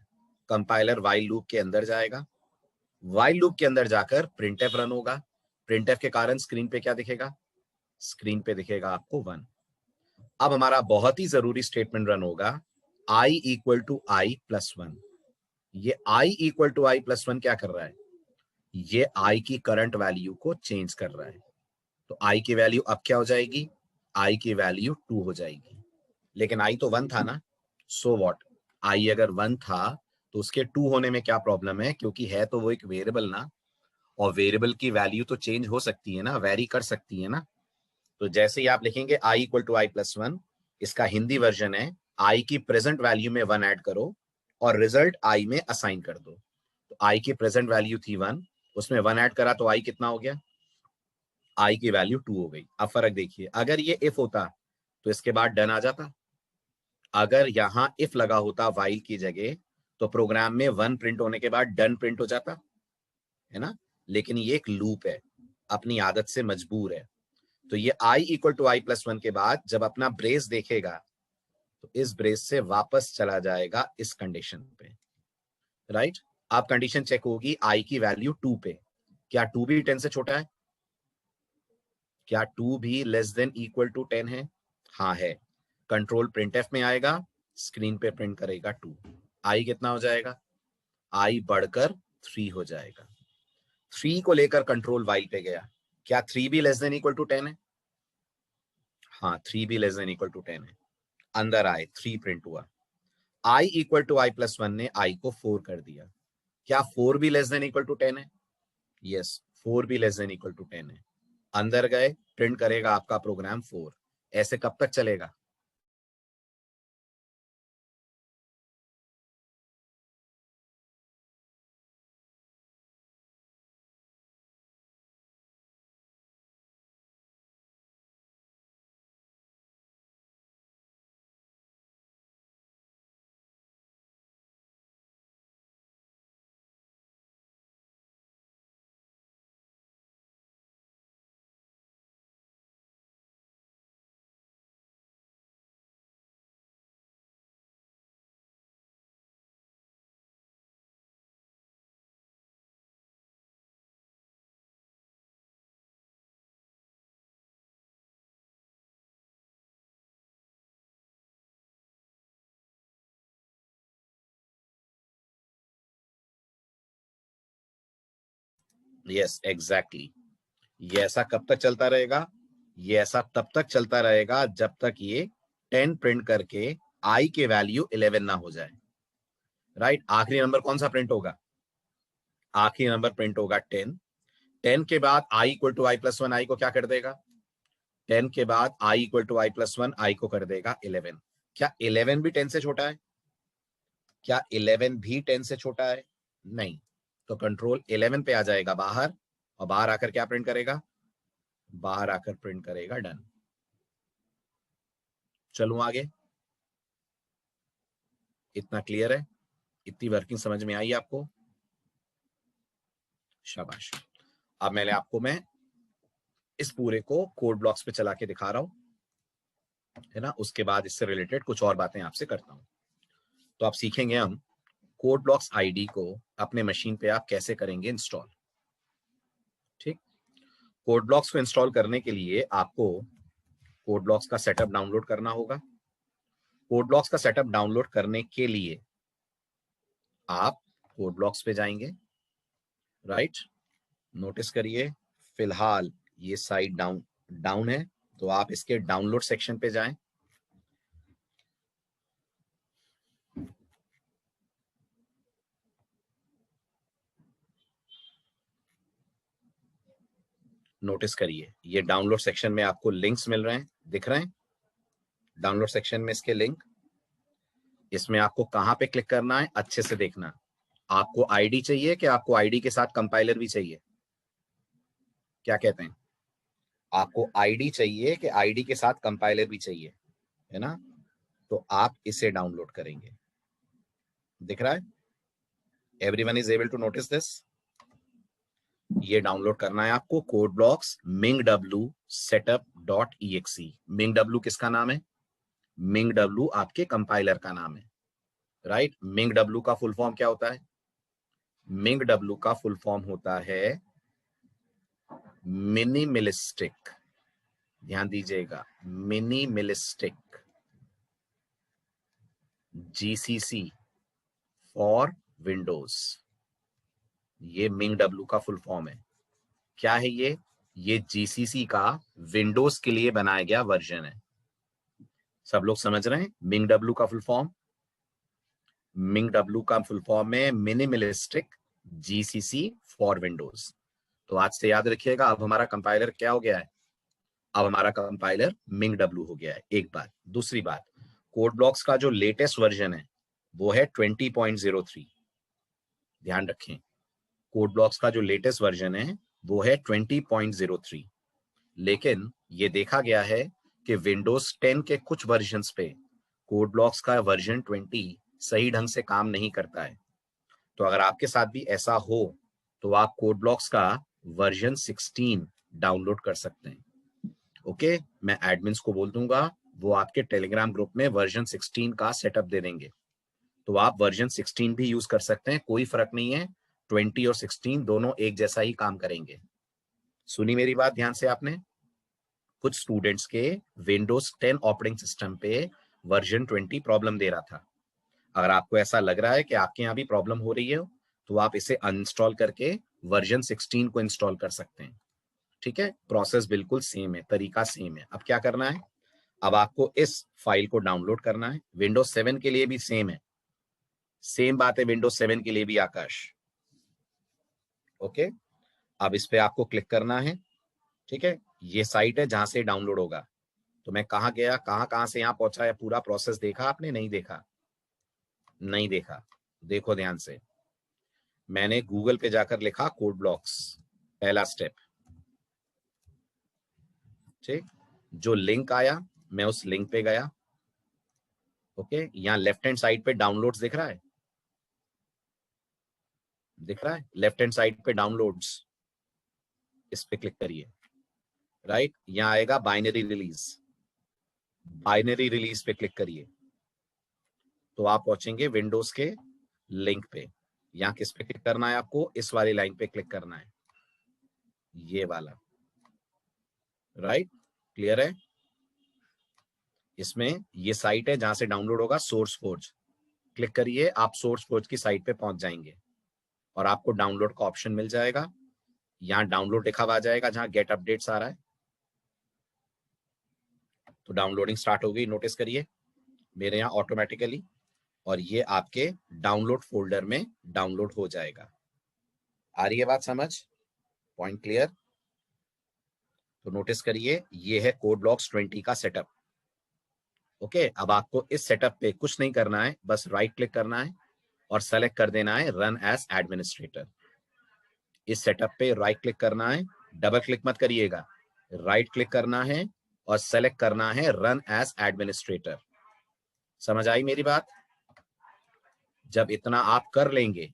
कंपाइलर while लूप के अंदर जाएगा, while लूप के अंदर जाकर printf रन होगा। printf के कारण स्क्रीन पे क्या दिखेगा? स्क्रीन पे दिखेगा आपको 1। अब हमारा बहुत ही जरूरी स्टेटमेंट रन होगा I equal to I plus 1। ये I equal to I plus 1 क्या कर रहा है? ये I की करंट वैल्यू को चेंज कर रहा है। तो I की वैल्यू अब क्या हो जाएगी? I की वैल्यू 2 हो जाएगी। लेकिन I तो 1 था ना, सो व्हाट, I अगर 1 था तो उसके 2 होने में क्या प्रॉब्लम है? क्योंकि है तो वो एक वेरिएबल ना, और वेरिएबल की वैल्यू तो चेंज हो सकती है ना, वेरी कर सकती है ना। तो जैसे ही आप लिखेंगे I equal to I plus 1, इसका हिंदी वर्जन है I की प्रेजेंट वैल्यू में 1 ऐड करो और रिजल्ट I में असाइन कर दो। तो I की प्रेजेंट वैल्यू थी 1, उसमें 1 ऐड करा तो I कितना हो गया? I की वैल्यू 2 हो गई। अब फर्क देखिए, अगर ये इफ होता तो इसके बाद डन आ जाता, अगर यहां इफ लगा होता वाइल की जगह तो प्रोग्राम में 1 प्रिंट होने के बाद डन प्रिंट हो जाता है ना। लेकिन ये एक लूप है, अपनी आदत से मजबूर है। तो ये I equal to I plus 1 के बाद जब अपना ब्रेस देखेगा तो इस ब्रेस से वापस चला जाएगा इस कंडीशन पे। राइट, अब कंडीशन चेक होगी I की वैल्यू 2 पे। क्या 2 भी 10 से छोटा है? क्या 2 भी लेस देन इक्वल टू 10 है? हाँ है। कंट्रोल प्रिंटफ में आएगा, स्क्रीन पे प्रिंट करेगा 2। I कितना हो जाएगा? I बढ़कर 3 हो जाएगा। 3 को लेकर कंट्रोल वाइल पे गया, क्या 3 भी लेस देन इक्वल टू 10 है? हाँ 3 भी लेस देन इक्वल टू 10 है। अंदर आए 3 प्रिंट हुआ। I equal to I plus 1 ने I को 4 कर दिया। क्या 4 भी लेस देन इक्वल टू 10 है? यस, 4 भी लेस देन इक्वल टू 10 है। अंदर गए, प्रिंट करेगा आपका प्रोग्राम 4। ऐसे कब तक चलेगा? Yes exactly. ये ऐसा कब तक चलता रहेगा? ये ऐसा तब तक चलता रहेगा जब तक ये 10 प्रिंट करके आई के वैल्यू 11 ना हो जाए, राइट? आखिरी नंबर कौन सा प्रिंट होगा? आखिरी नंबर प्रिंट होगा 10। 10 के बाद I equal to I plus 1 आई को क्या कर देगा? 10 के बाद I equal to I plus 1 आई को कर देगा 11। क्या 11 भी 10 से छोटा है? क्या 11 भी 10 से छोटा है? नहीं। तो कंट्रोल 11 पे आ जाएगा बाहर, और बाहर आकर क्या प्रिंट करेगा? बाहर आकर प्रिंट करेगा डन। चलूं आगे? इतना क्लियर है? इतनी वर्किंग समझ में आई आपको? शाबाश। अब मैं इस पूरे को कोड ब्लॉक्स पे चला के दिखा रहा हूं, है ना? उसके बाद इससे रिलेटेड कुछ और बातें आपसे करता हूं। तो आप सीखेंगे हम कोड ब्लॉक्स आईडी को अपने मशीन पे आप कैसे करेंगे इंस्टॉल। ठीक। कोड ब्लॉक्स को इंस्टॉल करने के लिए आपको कोड ब्लॉक्स का सेटअप डाउनलोड करना होगा। कोड ब्लॉक्स का सेटअप डाउनलोड करने के लिए आप कोड ब्लॉक्स पे जाएंगे, राइट? नोटिस करिए फिलहाल ये साइट डाउन है, तो आप इसके डाउनलोड सेक्शन पे जाएं। नोटिस करिए ये डाउनलोड सेक्शन में आपको लिंक्स मिल रहे हैं, दिख रहे हैं? डाउनलोड सेक्शन में इसके लिंक। इसमें आपको कहां पे क्लिक करना है अच्छे से देखना। आपको आईडी चाहिए कि आपको आईडी के साथ कंपाइलर भी चाहिए? क्या कहते हैं? आपको आईडी चाहिए कि आईडी के साथ कंपाइलर भी चाहिए, है ना? तो आप इसे डाउनलोड करेंगे। दिख रहा है? Everyone is able to notice this? ये डाउनलोड करना है आपको code blocks mingw setup.exe। mingw किसका नाम है? mingw आपके कंपाइलर का नाम है, राइट? mingw का फुल फॉर्म क्या होता है? mingw का फुल फॉर्म होता है मिनिमलिस्टिक। ध्यान दीजिएगा, मिनिमलिस्टिक जीसीसी फॉर विंडोज। ये mingw का फुल फॉर्म है। क्या है ये? ये जीसीसी का विंडोज के लिए बनाया गया वर्जन है। सब लोग समझ रहे हैं? mingw का फुल फॉर्म, mingw का फुल फॉर्म है मिनिमलिस्टिक जीसीसी फॉर विंडोज। तो आज से याद रखिएगा, अब हमारा कंपाइलर क्या हो गया है? अब हमारा कंपाइलर mingw हो गया है। एक बात। दूसरी बात, कोड ब्लॉक्स का जो लेटेस्ट वर्जन है वो है 20.03। ध्यान रखें, कोड ब्लॉक्स का जो लेटेस्ट वर्जन है वो है 20.03। लेकिन ये देखा गया है कि विंडोज 10 के कुछ वर्जन्स पे कोड ब्लॉक्स का वर्जन 20 सही ढंग से काम नहीं करता है। तो अगर आपके साथ भी ऐसा हो तो आप कोड ब्लॉक्स का वर्जन 16 डाउनलोड कर सकते हैं। ओके, मैं एडमिन्स को बोल दूंगा, वो आपके टेलीग्राम ग्रुप में वर्जन 16 का सेटअप दे देंगे। तो आप वर्जन 16 भी यूज कर सकते हैं, कोई फर्क नहीं है। 20 और 16 दोनों एक जैसा ही काम करेंगे। सुनी मेरी बात ध्यान से आपने? कुछ स्टूडेंट्स के विंडोज 10 ऑपरेटिंग सिस्टम पे वर्जन 20 प्रॉब्लम दे रहा था। अगर आपको ऐसा लग रहा है कि आपके यहाँ भी प्रॉब्लम हो रही है तो आप इसे अनइंस्टॉल करके वर्जन 16 को इंस्टॉल कर सकते हैं। ठीक है, प्रोसेस बिल्कुल सेम है, तरीका सेम है। अब क्या करना है? अब आपको इस फाइल को डाउनलोड करना है। विंडोज 7 के लिए भी सेम है, सेम बात है विंडोज 7 के लिए भी आकाश। ओके, अब इस पे आपको क्लिक करना है। ठीक है, ये साइट है जहां से डाउनलोड होगा। तो मैं कहाँ गया, कहां से यहां पहुंचा है, पूरा प्रोसेस देखा आपने? नहीं देखा? नहीं देखा? देखो ध्यान से। मैंने गूगल पे जाकर लिखा कोड ब्लॉक्स, पहला स्टेप। ठीक, जो लिंक आया मैं उस लिंक पे गया। ओके, यहाँ लेफ्ट हैंड साइड पे डाउनलोड्स दिख रहा है? दिख रहा है लेफ्ट हैंड साइड पे डाउनलोड्स, इस पे क्लिक करिए। राइट, यहाँ आएगा बाइनरी रिलीज, बाइनरी रिलीज पे क्लिक करिए तो आप पहुंचेंगे विंडोज के लिंक पे। यहाँ किस पे क्लिक करना है आपको? इस वाली लाइन पे क्लिक करना है, ये वाला। राइट, क्लियर है? इसमें ये साइट है जहां से डाउनलोड होगा, सोर्स फोर्ज। क्लिक करिए, आप सोर्स फोर्ज की साइट पे पहुंच जाएंगे और आपको डाउनलोड का ऑप्शन मिल जाएगा। यहाँ डाउनलोड लिखा हुआ आ जाएगा जहां गेट अपडेट्स आ रहा है। तो डाउनलोडिंग स्टार्ट हो गई, नोटिस करिए मेरे यहाँ ऑटोमेटिकली, और ये आपके डाउनलोड फोल्डर में डाउनलोड हो जाएगा। आ रही है बात समझ? Point clear? तो नोटिस करिए ये है कोड ब्लॉक्स 20 का सेटअप। ओके, अब आपको इस सेटअप पे कुछ नहीं करना है, बस राइट क्लिक करना है और सेलेक्ट कर देना है रन एज एडमिनिस्ट्रेटर। इस सेटअप पे राइट क्लिक करना है, डबल क्लिक मत करिएगा, राइट क्लिक करना है और सेलेक्ट करना है रन एज एडमिनिस्ट्रेटर। समझ आई मेरी बात? जब इतना आप कर लेंगे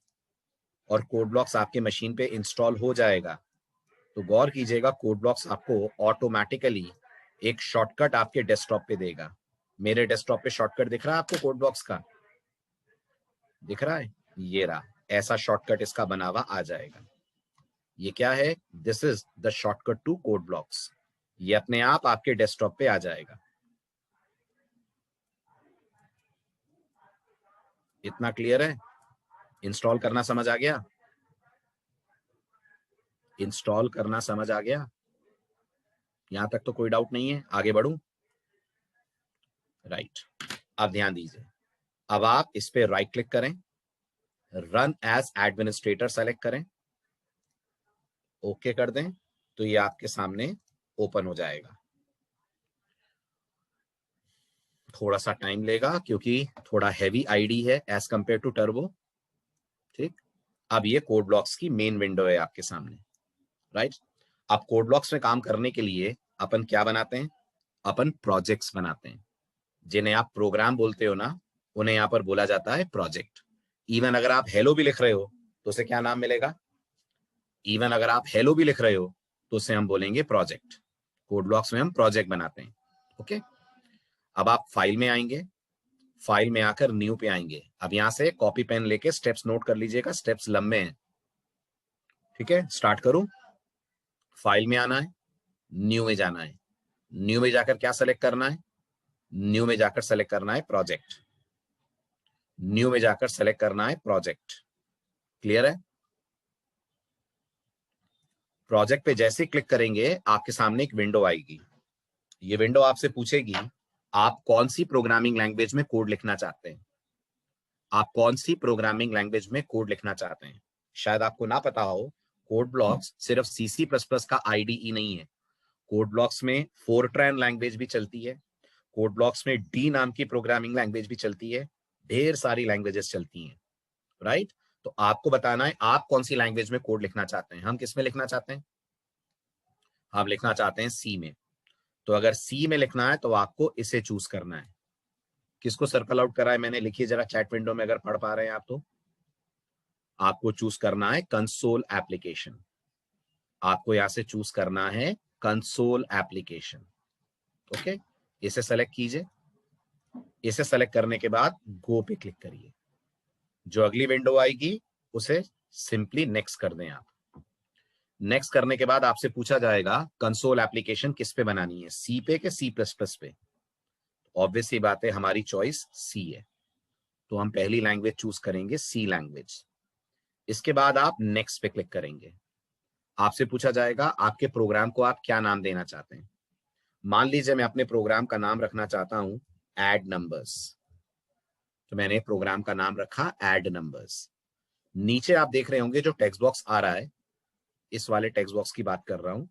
और कोड ब्लॉक्स आपके मशीन पे इंस्टॉल हो जाएगा, तो गौर कीजिएगा कोड ब्लॉक्स आपको ऑटोमेटिकली एक शॉर्टकट आपके डेस्कटॉप पे देगा। मेरे डेस्कटॉप पे शॉर्टकट दिख रहा है आपको कोड ब्लॉक्स का? दिख रहा है? ये रहा, ऐसा शॉर्टकट इसका बना हुआ आ जाएगा। ये क्या है? This is the shortcut to code blocks. ये अपने आप आपके डेस्कटॉप पे आ जाएगा। इतना क्लियर है? इंस्टॉल करना समझ आ गया? इंस्टॉल करना समझ आ गया? यहां तक तो कोई डाउट नहीं है, आगे बढ़ूं? राइट, अब ध्यान दीजिए, अब आप इस पे राइट क्लिक करें, रन एज एडमिनिस्ट्रेटर सेलेक्ट करें, ओके कर दें, तो ये आपके सामने ओपन हो जाएगा। थोड़ा सा टाइम लेगा क्योंकि थोड़ा हैवी आईडी है एज कंपेयर टू टर्बो। ठीक, अब ये कोड ब्लॉक्स की मेन विंडो है आपके सामने। राइट, अब कोड ब्लॉक्स में काम करने के लिए अपन क्या बनाते हैं? अपन प्रोजेक्ट्स बनाते हैं, जिन्हें आप प्रोग्राम बोलते हो ना, उन्हें यहां पर बोला जाता है प्रोजेक्ट। इवन अगर आप हेलो भी लिख रहे हो तो उसे क्या नाम मिलेगा? इवन अगर आप हेलो भी लिख रहे हो तो उसे हम बोलेंगे प्रोजेक्ट। कोड ब्लॉक्स में हम प्रोजेक्ट बनाते हैं। ओके, अब आप फाइल में आएंगे, फाइल में आकर न्यू पे आएंगे। अब यहां से कॉपी पेन लेके स्टेप्स नोट कर लीजिएगा, स्टेप्स लंबे हैं। ठीक है, स्टार्ट करूं? फाइल में आना है, न्यू में जाना है, न्यू में जाकर क्या सेलेक्ट करना है? न्यू में जाकर सेलेक्ट करना है प्रोजेक्ट, न्यू में जाकर सेलेक्ट करना है प्रोजेक्ट। क्लियर है? प्रोजेक्ट पे जैसे ही क्लिक करेंगे आपके सामने एक विंडो आएगी। ये विंडो आपसे पूछेगी आप कौन सी प्रोग्रामिंग लैंग्वेज में कोड लिखना चाहते हैं। आप कौन सी प्रोग्रामिंग लैंग्वेज में कोड लिखना चाहते हैं? शायद आपको ना पता हो, कोड ब्लॉक्स सिर्फ C++ का IDE नहीं है। कोड ब्लॉक्स में फोरट्रैन लैंग्वेज भी चलती है, कोड ब्लॉक्स में D नाम की प्रोग्रामिंग लैंग्वेज भी चलती है, ढेर सारी लैंग्वेजेस चलती हैं। राइट, तो आपको बताना है आप कौन सी लैंग्वेज में कोड लिखना चाहते हैं। हम किस में लिखना चाहते हैं? हम लिखना चाहते हैं C में। तो अगर C में लिखना है तो आपको इसे चूज करना है। किसको सर्कल आउट करा है मैंने? लिखिए जरा चैट विंडो में अगर पढ़ पा रहे हैं आप तो। आपको चूज करना है कंसोल एप्लीकेशन। आपको यहां से चूज करना है कंसोल एप्लीकेशन। ओके, इसे सेलेक्ट कीजिए। इसे सेलेक्ट करने के बाद गो पे क्लिक करिए। जो अगली विंडो आएगी उसे सिंपली नेक्स्ट कर दें आप। नेक्स्ट करने के बाद आपसे पूछा जाएगा कंसोल एप्लीकेशन किस पे बनानी है, C पे के C++ पे? ऑब्वियस सी बात है, हमारी चॉइस C है, तो हम पहली लैंग्वेज चूज करेंगे C लैंग्वेज। इसके बाद आप नेक्स्ट पे क्लिक करेंगे। आपसे पूछा जाएगा आपके प्रोग्राम को आप क्या नाम देना चाहते हैं। मान लीजिए मैं अपने प्रोग्राम का नाम रखना चाहता हूं ऐड नंबर्स, तो मैंने प्रोग्राम का नाम रखा ऐड नंबर्स। नीचे आप देख रहे होंगे जो टेक्स्ट बॉक्स आ रहा है, इस वाले टेक्स्ट बॉक्स की बात कर रहा हूं।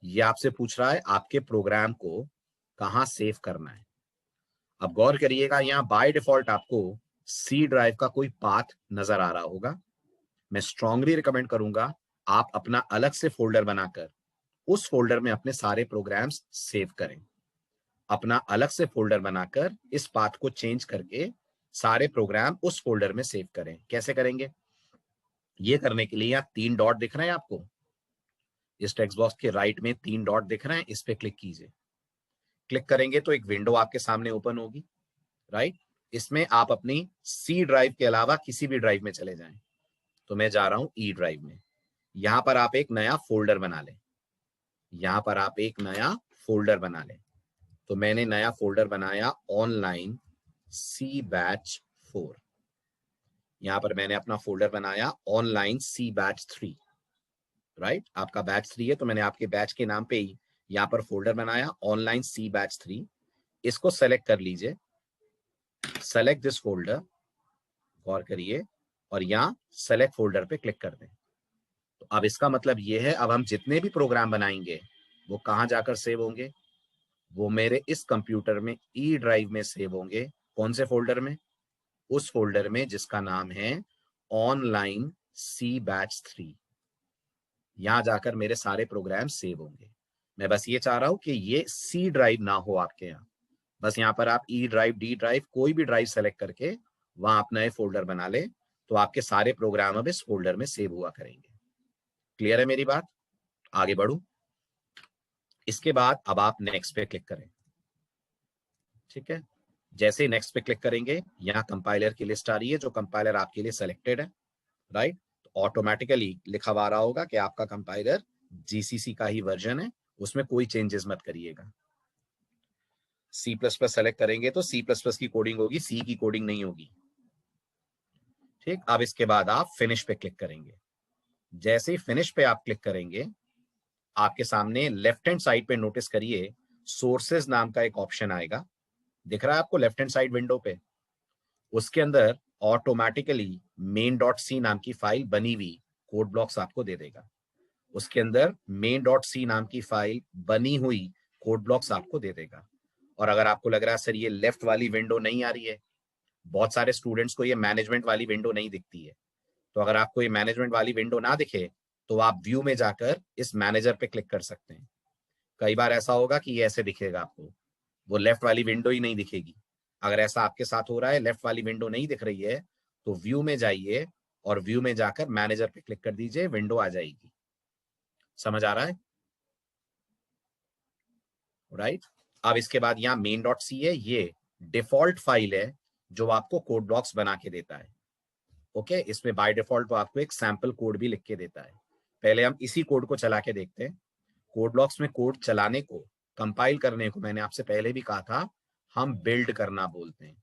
ये आपसे पूछ रहा है आपके प्रोग्राम को कहां सेव करना है। अब गौर करिएगा, यहां बाय डिफॉल्ट आपको C ड्राइव का कोई पाथ नजर आ रहा होगा। मैं स्ट्रांगली रिकमेंड करूंगा आप अपना अलग से फोल्डर बनाकर उस फोल्डर में अपने सारे प्रोग्राम्स सेव करें। अपना अलग से फोल्डर बनाकर इस पाथ को चेंज करके सारे प्रोग्राम उस फोल्डर में सेव करें। कैसे करेंगे? ये करने के लिए यहाँ 3 डॉट दिख रहे हैं आपको, इस टेक्स्ट बॉक्स के राइट में 3 डॉट दिख रहे हैं, इस पे क्लिक कीजिए। क्लिक करेंगे तो एक विंडो आपके सामने ओपन होगी। राइट, इसमें आप अपनी C ड्राइव के अलावा किसी भी ड्राइव में चले जाएं। तो मैं जा रहा हूं E ड्राइव में। यहां पर आप एक नया फोल्डर बना लें, यहां पर आप एक नया फोल्डर बना लें। तो मैंने नया फोल्डर बनाया ऑनलाइन C बैच 4। यहां पर मैंने अपना फोल्डर बनाया ऑनलाइन C बैच 3। राइट। आपका बैच 3 है तो मैंने आपके बैच के नाम पे ही यहाँ पर फोल्डर बनाया ऑनलाइन सी बैच 3। इसको सेलेक्ट कर लीजिए, सेलेक्ट दिस फोल्डर, गौर करिए, और यहाँ सेलेक्ट फोल्डर पे क्लिक कर दें। तो अब इसका मतलब ये है, अब हम जितने भी प्रोग्राम बनाएंगे वो कहाँ जाकर सेव होंगे? वो मेरे इस कंप्यूटर में ई ड्राइव में सेव होंगे। कौन से फोल्डर में? उस फोल्डर में जिसका नाम है ऑनलाइन सी बैच 3। यहां जाकर मेरे सारे प्रोग्राम सेव होंगे। मैं बस ये चाह रहा हूं कि ये सी ड्राइव ना हो आपके यहाँ। बस यहाँ पर आप ई ड्राइव, डी ड्राइव, कोई भी ड्राइव सेलेक्ट करके वहां अपना ये फोल्डर बना ले, तो आपके सारे प्रोग्राम अब इस फोल्डर में सेव हुआ करेंगे। क्लियर है मेरी बात? आगे बढ़ू। इसके बाद अब आप नेक्स्ट पे क्लिक करें। ठीक है, जैसे नेक्स्ट पे क्लिक करेंगे यहाँ कंपाइलर की लिस्ट आ रही है, जो कंपाइलर आपके लिए सेलेक्टेड है, राइट। तो ऑटोमेटिकली लिखा हुआ रहा होगा कि आपका कंपाइलर जीसीसी का ही वर्जन है, उसमें कोई चेंजेस मत करिएगा। सी प्लस प्लस सेलेक्ट करेंगे तो सी प्लस प्लस की कोडिंग होगी, सी की कोडिंग नहीं होगी। ठीक, अब इसके बाद आप फिनिश पे क्लिक करेंगे। जैसे ही फिनिश पे आप क्लिक करेंगे, आपके सामने लेफ्ट हैंड साइड पे नोटिस करिए सोर्सेज नाम का एक ऑप्शन आएगा, दिख रहा है आपको लेफ्ट हैंड साइड विंडो पे? उसके अंदर ऑटोमेटिकली main.c नाम की फाइल बनी हुई कोड ब्लॉक्स आपको दे देगा। उसके अंदर main.c नाम की फाइल बनी हुई कोड ब्लॉक्स आपको दे देगा। और अगर आपको लग रहा है सर ये लेफ्ट वाली विंडो नहीं आ रही है, बहुत सारे स्टूडेंट्स को ये मैनेजमेंट वाली विंडो नहीं दिखती है, तो अगर आपको ये मैनेजमेंट वाली विंडो ना दिखे तो आप व्यू में जाकर इस मैनेजर पे क्लिक कर सकते हैं। कई बार ऐसा होगा कि ये ऐसे दिखेगा आपको, वो लेफ्ट वाली विंडो ही नहीं दिखेगी। अगर ऐसा आपके साथ हो रहा है, लेफ्ट वाली विंडो नहीं दिख रही है, तो व्यू में जाइए और व्यू में जाकर मैनेजर पे क्लिक कर दीजिए, विंडो आ जाएगी। समझ आ रहा है? राइट। अब इसके बाद यहाँ main.c है, ये डिफॉल्ट फाइल है जो आपको कोड ब्लॉक्स बना के देता है। ओके, इसमें बाय डिफॉल्ट वो आपको एक सैंपल कोड भी लिख के देता है। पहले हम इसी कोड को चला के देखते हैं। कोड ब्लॉक्स में कोड चलाने को, कंपाइल करने को मैंने आपसे पहले भी कहा था, हम बिल्ड करना बोलते हैं।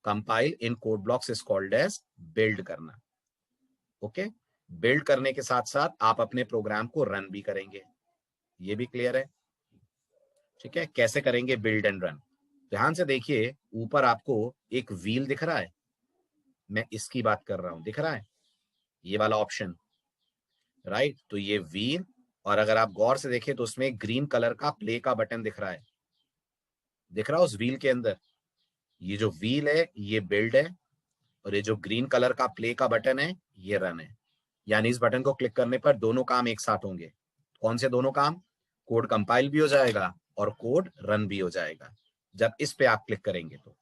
Compile in code blocks is called as build करना। ओके, बिल्ड करने के साथ साथ आप अपने प्रोग्राम को रन भी करेंगे, ये भी क्लियर है? ठीक है, कैसे करेंगे बिल्ड एंड रन? ध्यान से देखिए, ऊपर आपको एक व्हील दिख रहा है, मैं इसकी बात कर रहा हूं, दिख रहा है ये वाला ऑप्शन, राइट। तो ये व्हील, और अगर आप गौर से देखें तो उसमें ग्रीन कलर का प्ले का बटन दिख रहा है, दिख रहा है उस व्हील के अंदर? ये जो व्हील है ये बिल्ड है, और ये जो ग्रीन कलर का प्ले का बटन है ये रन है। यानी इस बटन को क्लिक करने पर दोनों काम एक साथ होंगे। कौन से दोनों काम? कोड कंपाइल भी हो जाएगा और कोड रन भी हो जाएगा जब इस पे आप क्लिक करेंगे तो,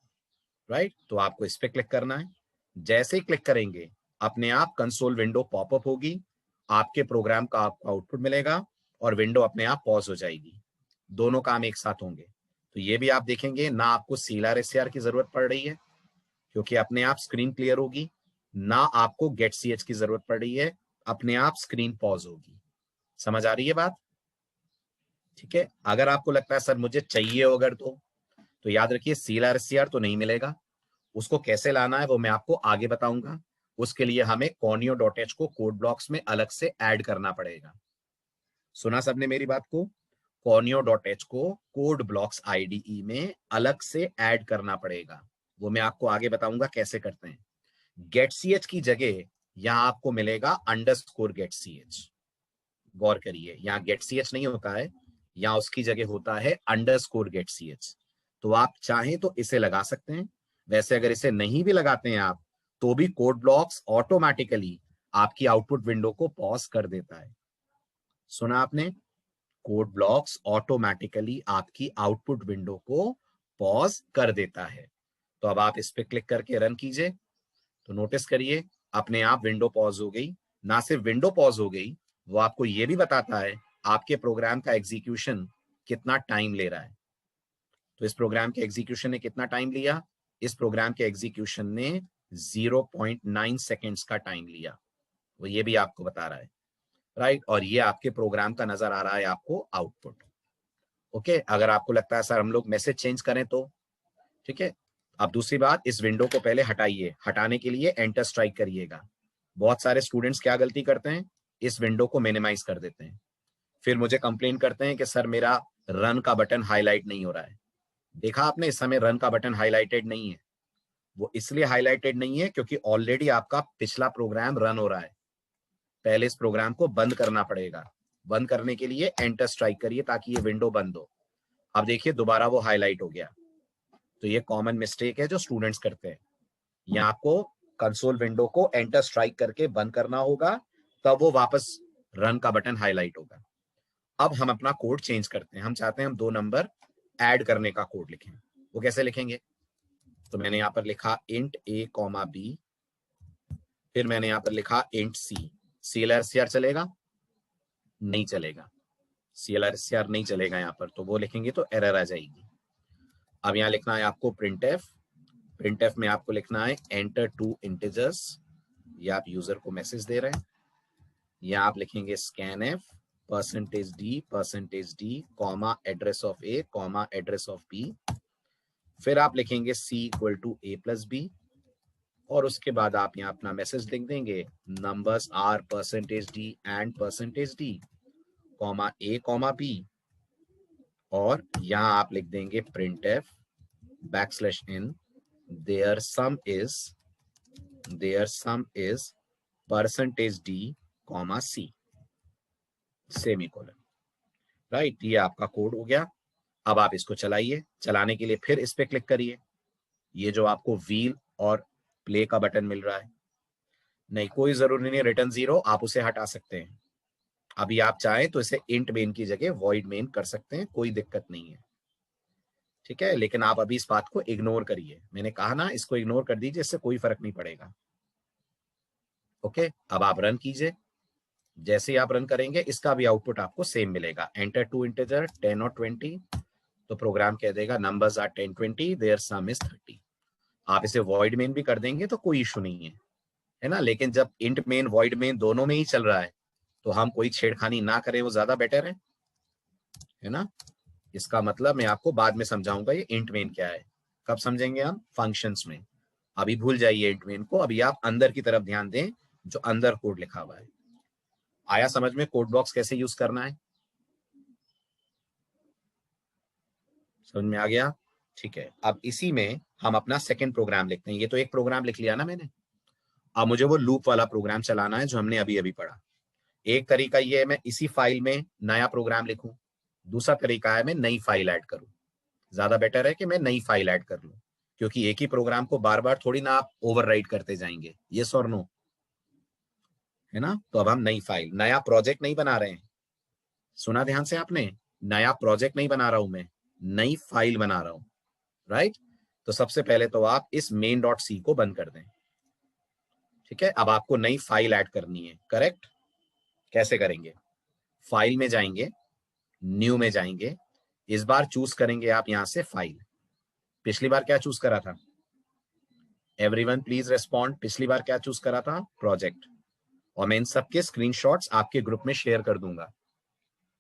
राइट। तो आपको इस पे क्लिक करना है। जैसे ही क्लिक करेंगे अपने आप कंसोल विंडो पॉपअप होगी, आपके प्रोग्राम का आपको आउटपुट मिलेगा और विंडो अपने आप पॉज हो जाएगी। दोनों काम एक साथ होंगे। तो ये भी आप देखेंगे ना आपको CLR/SCR की जरूरत पड़ रही है क्योंकि अपने आप स्क्रीन क्लियर होगी, ना आपको getch की जरूरत पड़ रही है, अपने आप स्क्रीन पॉज होगी। समझ आ रही है बात? ठीक है, अगर आपको लगता है सर मुझे चाहिए अगर तो याद रखिए CLR/SCR तो नहीं मिलेगा। उसको कैसे लाना है वो मैं आपको आगे बताऊंगा। उसके लिए हमें conio.h को कोड ब्लॉक्स में अलग से ऐड करना पड़ेगा। सुना सबने मेरी बात को? conio.h को कोड ब्लॉक्स IDE में अलग से ऐड करना पड़ेगा, वो मैं आपको आगे बताऊंगा कैसे करते हैं। getch की जगह यहां आपको मिलेगा _getch। गौर करिए, यहाँ getch नहीं होता है, यहाँ उसकी जगह होता है _getch। तो आप चाहें तो इसे लगा सकते हैं, वैसे अगर इसे नहीं भी लगाते हैं आप तो भी कोड ब्लॉक्स ऑटोमेटिकली आपकी आउटपुट विंडो को पॉज कर देता है। सुना आपने? कोड ब्लॉक्स ऑटोमेटिकली आपकी आउटपुट विंडो को पॉज कर देता है। तो अब आप इस पे क्लिक करके रन कीजिए, तो नोटिस करिए अपने आप विंडो पॉज हो गई। ना सिर्फ विंडो पॉज हो गई, वो आपको ये भी बताता है आपके प्रोग्राम का एग्जीक्यूशन कितना टाइम ले रहा है। तो इस प्रोग्राम के एग्जीक्यूशन ने कितना टाइम लिया? इस प्रोग्राम के एग्जीक्यूशन ने 0.9 सेकेंड्स का टाइम लिया, वो ये भी आपको बता रहा है, राइट। और ये आपके प्रोग्राम का नजर आ रहा है आपको आउटपुट। ओके, अगर आपको लगता है सर हम लोग मैसेज चेंज करें तो ठीक है। अब दूसरी बात, इस विंडो को पहले हटाइए, हटाने के लिए एंटर स्ट्राइक करिएगा। बहुत सारे स्टूडेंट्स क्या गलती करते हैं, इस विंडो को मिनिमाइज कर देते हैं। फिर मुझे कंप्लेन करते हैं कि सर मेरा रन का बटन हाईलाइट नहीं हो रहा है। देखा आपने, इस समय रन का बटन हाईलाइटेड नहीं है। वो इसलिए हाईलाइटेड नहीं है क्योंकि ऑलरेडी आपका पिछला प्रोग्राम रन हो रहा है। पहले इस प्रोग्राम को बंद करना पड़ेगा। बंद करने के लिए एंटर स्ट्राइक करिए ताकि ये विंडो बंद हो। अब देखिए दोबारा वो हाईलाइट हो गया। तो ये कॉमन मिस्टेक है जो स्टूडेंट्स करते हैं। यहाँ आपको कंसोल विंडो को एंटर स्ट्राइक करके बंद करना होगा, तब वो वापस रन का बटन हाईलाइट होगा। अब हम अपना कोड चेंज करते हैं। हम चाहते हैं हम 2 नंबर ऐड करने का कोड लिखें। वो कैसे लिखेंगे? तो मैंने यहाँ पर लिखा int a, b, फिर मैंने यहाँ पर लिखा int c। CLRCR चलेगा? नहीं चलेगा। CLRCR नहीं चलेगा यहाँ पर, तो वो लिखेंगे तो एरर आ जाएगी। अब यहाँ लिखना है आपको printf। printf में आपको लिखना है enter 2 integers। ये आप यूजर को मैसेज दे रहे हैं। यहाँ आप लिखेंगे scanf %d comma address of a comma address of b। फिर आप लिखेंगे c equal to a plus b, और उसके बाद आप यहाँ अपना मैसेज लिख देंगे numbers are %d and %d comma a comma b, और यहाँ आप लिख देंगे printf \n their sum is %d comma c semicolon. Right, ये आपका कोड हो गया। अब आप इसको चलाइए। चलाने के लिए फिर इस पे क्लिक करिए। ये जो आपको व्हील और प्ले का बटन मिल रहा है, नहीं कोई जरूरी नहीं रिटर्न 0, आप उसे हटा सकते हैं। अभी आप चाहें तो इसे इंट मेन की जगह वॉइड मेन कर सकते हैं, कोई दिक्कत नहीं है, ठीक है। लेकिन आप अभी इस बात को इग्नोर करिए। मैंने कहा ना, इसको इग्नोर कर दीजिए, इससे कोई फर्क नहीं पड़ेगा। ओके, अब आप रन कीजिए। जैसे ही आप रन करेंगे इसका भी आउटपुट आपको सेम मिलेगा, एंटर 2 इंटीजर 10 और 20। तो प्रोग्राम कह देगा numbers are 10 20 their sum is 30। आप इसे वॉइड मेन भी कर देंगे तो कोई इशू नहीं है ना। लेकिन जब इंट मेन वॉइड मेन दोनों में ही चल रहा है तो हम कोई छेड़खानी ना करें, वो ज्यादा बेटर है ना। इसका मतलब मैं आपको बाद में समझाऊंगा ये इंट मेन क्या है। कब समझेंगे हम? फंक्शंस में। अभी भूल जाइए इंट मेन को, अभी आप अंदर की तरफ ध्यान दें जो अंदर कोड लिखा हुआ है। आया समझ में कोड बॉक्स कैसे यूज करना है? समझ में आ गया? ठीक है। अब इसी में हम अपना सेकंड प्रोग्राम लिखते हैं। ये तो एक प्रोग्राम लिख लिया ना मैंने, अब मुझे वो लूप वाला प्रोग्राम चलाना है जो हमने अभी अभी पढ़ा। एक तरीका ये है मैं इसी फाइल में नया प्रोग्राम लिखूं, दूसरा तरीका है मैं नई फाइल ऐड करूं। ज्यादा बेटर है कि मैं नई फाइल ऐड कर लूं, क्योंकि एक ही प्रोग्राम को बार बार थोड़ी ना आप ओवरराइट करते जाएंगे। यस और नो, है ना। तो अब हम नई फाइल, नया प्रोजेक्ट नहीं बना रहे हैं। सुना ध्यान से आपने? नया प्रोजेक्ट नहीं बना रहा हूं मैं, नई फाइल बना रहा हूं। राइट, तो सबसे पहले तो आप इस main.c को बंद कर दें। ठीक है, अब आपको नई फाइल ऐड करनी है, करेक्ट। कैसे करेंगे? फाइल में जाएंगे, न्यू में जाएंगे, इस बार चूज करेंगे आप यहां से फाइल। पिछली बार क्या चूज करा था? Everyone please respond. पिछली बार क्या चूज करा था? प्रोजेक्ट। और मैं इन सबके स्क्रीनशॉट्स आपके ग्रुप में शेयर कर दूंगा,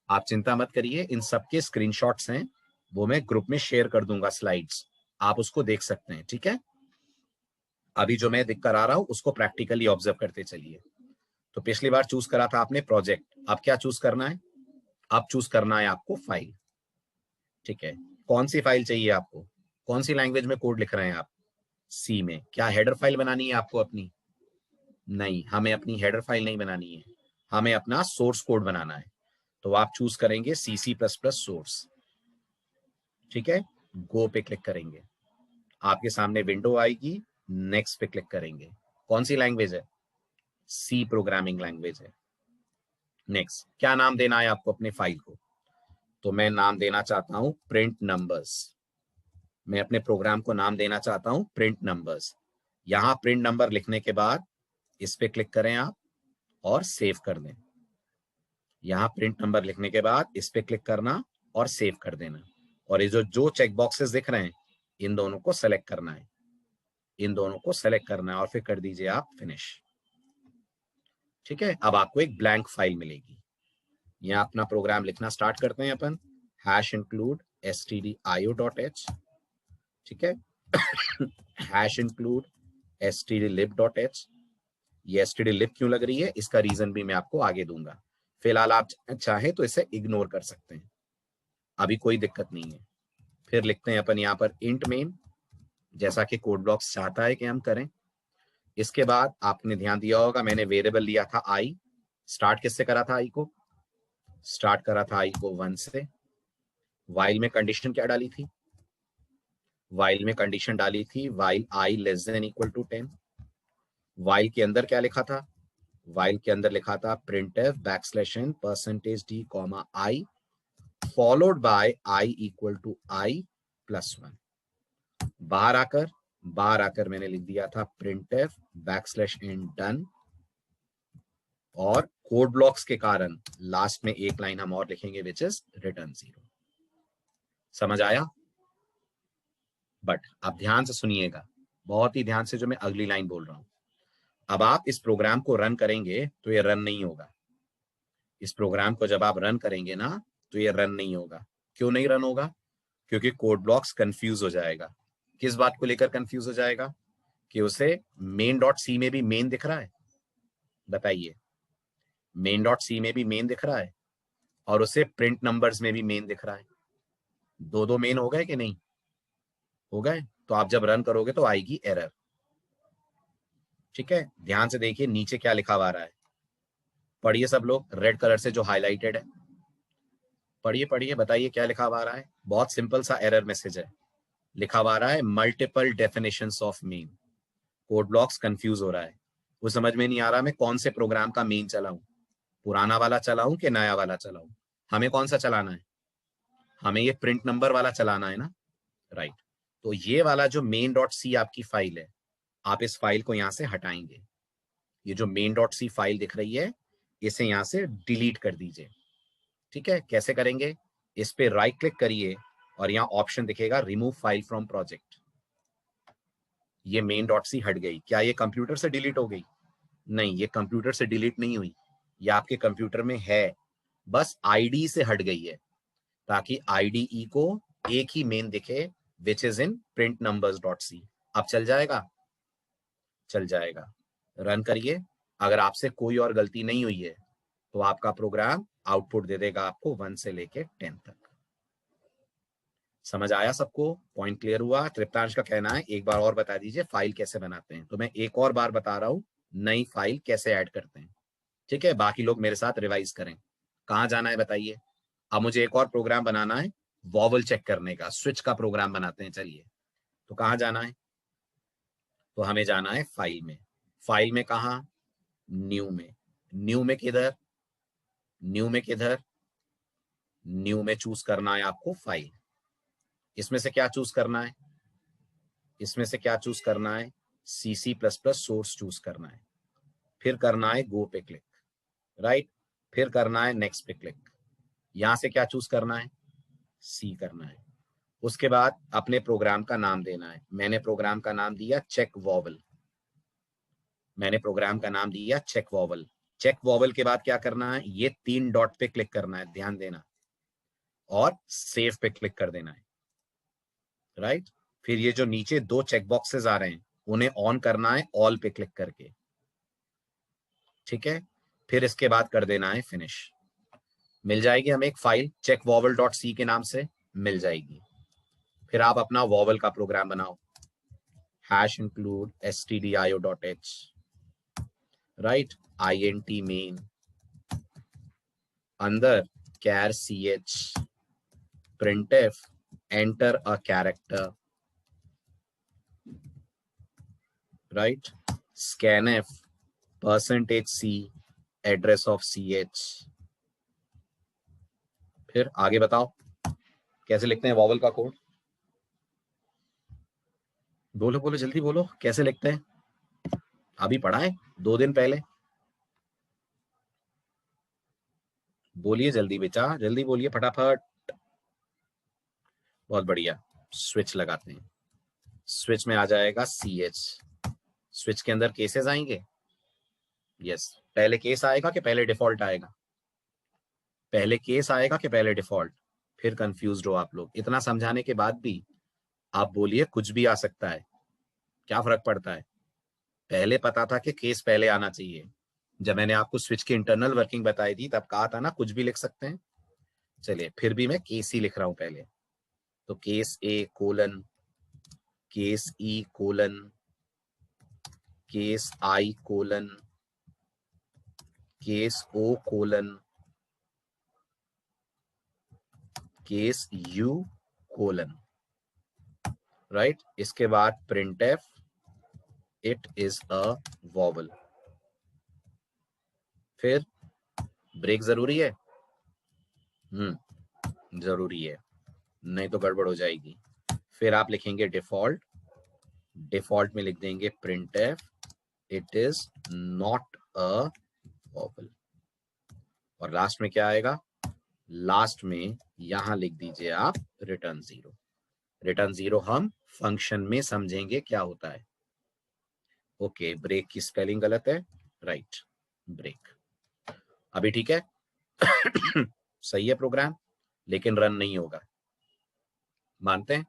आप चिंता मत करिए। इन सबके स्क्रीनशॉट्स हैं, वो मैं ग्रुप में शेयर कर दूंगा, स्लाइड्स, आप उसको देख सकते हैं। ठीक है, अभी जो मैं दिख कर आ रहा हूं उसको प्रैक्टिकली ऑब्जर्व करते चलिए। तो पिछली बार चूज करा था आपने प्रोजेक्ट, अब क्या चूज करना है? अब चूज करना है आपको फाइल। ठीक है, कौन सी फाइल चाहिए आपको? कौन सी लैंग्वेज में कोड लिख रहे हैं आप? सी में। क्या हेडर फाइल बनानी है आपको अपनी? नहीं, हमें अपनी हेडर फाइल नहीं बनानी है, हमें अपना सोर्स कोड बनाना है। तो आप चूज करेंगे C++ सोर्स। ठीक है, गो पे क्लिक करेंगे, आपके सामने विंडो आएगी, नेक्स्ट पे क्लिक करेंगे। कौन सी लैंग्वेज है? सी प्रोग्रामिंग लैंग्वेज है। नेक्स्ट, क्या नाम देना है आपको अपने फाइल को? तो मैं नाम देना चाहता हूं प्रिंट नंबर्स। मैं अपने प्रोग्राम को नाम देना चाहता हूं प्रिंट नंबर्स। यहां प्रिंट नंबर लिखने के बाद इस पे क्लिक करें आप और सेव कर दें। यहां प्रिंट नंबर लिखने के बाद इस पे क्लिक करना और सेव कर देना। और ये जो चेक बॉक्सेस दिख रहे हैं, इन दोनों को सेलेक्ट करना है, इन दोनों को सेलेक्ट करना है और फिर कर दीजिए आप फिनिश। ठीक है, अब आपको एक ब्लैंक फाइल मिलेगी। यहाँ अपना प्रोग्राम लिखना स्टार्ट करते हैं अपन। #include stdio.h। ठीक है, #include stdlib.h। ये एसटीडी लिप क्यों लग रही है, इसका रीजन भी मैं आपको आगे दूंगा। फिलहाल आप चाहे तो इसे इग्नोर कर सकते हैं, अभी कोई दिक्कत नहीं है। फिर लिखते हैं अपन यहाँ पर इंट मेन, जैसा कि कोड ब्लॉक्स चाहता है कि हम करें। इसके बाद आपने ध्यान दिया होगा, मैंने वेरिएबल लिया था आई। स्टार्ट किससे करा था? आई को स्टार्ट करा था, आई को 1 से। वाइल में कंडीशन क्या डाली थी? वाइल में कंडीशन डाली थी while I less than equal to 10। While के अंदर क्या लिखा था? वाइल के अंदर लिखा था printf \n %d, i followed by i equal to i plus 1। बाहर आकर मैंने लिख दिया था printf \n done, और कोड ब्लॉक्स के कारण लास्ट में एक लाइन हम और लिखेंगे विच इज रिटर्न 0। समझ आया? बट आप ध्यान से सुनिएगा, बहुत ही ध्यान से, जो मैं अगली लाइन बोल रहा हूं। अब आप इस प्रोग्राम को रन करेंगे तो ये रन नहीं होगा। इस प्रोग्राम को जब आप रन करेंगे ना, तो ये रन नहीं होगा। क्यों नहीं रन होगा? क्योंकि कोड ब्लॉक्स कंफ्यूज हो जाएगा। किस बात को लेकर कंफ्यूज हो जाएगा? कि उसे main.c में भी मेन दिख रहा है, बताइए, main.c में भी मेन दिख रहा है, और उसे प्रिंट नंबर्स में भी मेन दिख रहा है। दो मेन हो गए कि नहीं हो गए? तो आप जब रन करोगे तो आएगी एरर। ठीक है, ध्यान से देखिए नीचे क्या लिखा हुआ आ रहा है, पढ़िए सब लोग, रेड कलर से जो हाईलाइटेड है, पढ़िए, बताइए क्या लिखा हुआ आ रहा है। बहुत सिंपल सा एरर मैसेज है, लिखा हुआ आ रहा है multiple definitions of main. Code blocks confuse हो रहा है, वो समझ में नहीं आ रहा मैं कौन से प्रोग्राम का मेन चलाऊं, पुराना वाला चलाऊं कि नया वाला चलाऊं। हमें कौन सा चलाना है? हमें ये प्रिंट नंबर वाला चलाना है ना, राइट। तो ये वाला जो main.c आपकी फाइल है, आप इस फाइल को यहां से हटाएंगे। ये जो main.c फाइल दिख रही है, इसे यहां से डिलीट कर दीजिए। ठीक है, कैसे करेंगे? इस पे राइट क्लिक करिए और यहाँ ऑप्शन दिखेगा रिमूव फाइल फ्रॉम प्रोजेक्ट। ये main.c हट गई। क्या ये कंप्यूटर से डिलीट हो गई? नहीं, ये कंप्यूटर से डिलीट नहीं हुई, ये आपके कंप्यूटर में है, बस आईडी से हट गई है, ताकि आईडीई को एक ही मेन दिखे विच इज इन प्रिंट नंबर्स.c। अब चल जाएगा? चल जाएगा। रन करिए। अगर आपसे कोई और गलती नहीं हुई है तो आपका प्रोग्राम आउटपुट दे देगा आपको 1 से लेके 10 तक। समझ आया सबको? पॉइंट क्लियर हुआ? तृप्तांश का कहना है एक बार और बता दीजिए फाइल कैसे बनाते हैं। तो मैं एक और बार बता रहा हूं, नई फाइल कैसे ऐड करते हैं। ठीक है, बाकी लोग मेरे साथ रिवाइज करें। कहाँ जाना है बताइए? अब मुझे एक और प्रोग्राम बनाना है वॉवल चेक करने का, स्विच का प्रोग्राम बनाते हैं। चलिए, तो कहाँ जाना है? तो हमें जाना है फाइल में। फाइल में कहाँ? न्यू में। न्यू में किधर? न्यू में किधर? न्यू में चूज करना है आपको फाइल। इसमें से क्या चूज करना है? इसमें से क्या चूज करना है? C++ सोर्स चूज करना है। फिर करना है गो पे क्लिक, राइट। फिर करना है नेक्स्ट पे क्लिक। यहां से क्या चूज करना है? सी करना है। उसके बाद अपने प्रोग्राम का नाम देना है। मैंने प्रोग्राम का नाम दिया चेक वॉवल। मैंने प्रोग्राम का नाम दिया चेक वॉवल। चेक वॉवल के बाद क्या करना है? ये 3 डॉट पे क्लिक करना है, ध्यान देना, और सेव पे क्लिक कर देना है, राइट। फिर ये जो नीचे 2 चेक बॉक्सेस आ रहे हैं उन्हें ऑन करना है ऑल पे क्लिक करके। ठीक है, फिर इसके बाद कर देना है फिनिश। मिल जाएगी हमें एक फाइल checkvowel.c के नाम से, मिल जाएगी। फिर आप अपना वॉवल का प्रोग्राम बनाओ, #include stdio.h, right, int main, अंदर char ch, printf enter a character, right, scanf %c address of ch। फिर आगे बताओ कैसे लिखते हैं वॉवल का कोड? बोलो बोलो, जल्दी बोलो, कैसे लिखते हैं? अभी पढ़ा है 2 दिन पहले, बोलिए जल्दी बेटा, जल्दी बोलिए फटाफट। बहुत बढ़िया, स्विच लगाते हैं। स्विच में आ जाएगा ch। स्विच के अंदर केसेस आएंगे, यस। पहले केस आएगा कि पहले डिफॉल्ट आएगा? पहले केस आएगा कि पहले डिफॉल्ट? फिर कंफ्यूज्ड हो आप लोग। इतना समझाने के बाद भी आप बोलिए कुछ भी आ सकता है, क्या फर्क पड़ता है? पहले पता था कि केस पहले आना चाहिए। जब मैंने आपको स्विच की इंटरनल वर्किंग बताई थी तब कहा था ना कुछ भी लिख सकते हैं। चलिए फिर भी मैं केस ही लिख रहा हूं पहले। तो case A colon, case E colon, case I colon, case O colon, case U colon, right. इसके बाद print F, it is a vowel. फिर ब्रेक जरूरी है, जरूरी है, नहीं तो गड़बड़ हो जाएगी। फिर आप लिखेंगे डिफॉल्ट, डिफॉल्ट में लिख देंगे print F, it is not a vowel. और लास्ट में क्या आएगा, लास्ट में यहां लिख दीजिए आप रिटर्न जीरो। रिटर्न जीरो हम फंक्शन में समझेंगे क्या होता है। ओके, ब्रेक की स्पेलिंग गलत है, राइट, ब्रेक। अभी ठीक है। सही है प्रोग्राम, लेकिन रन नहीं होगा। मानते हैं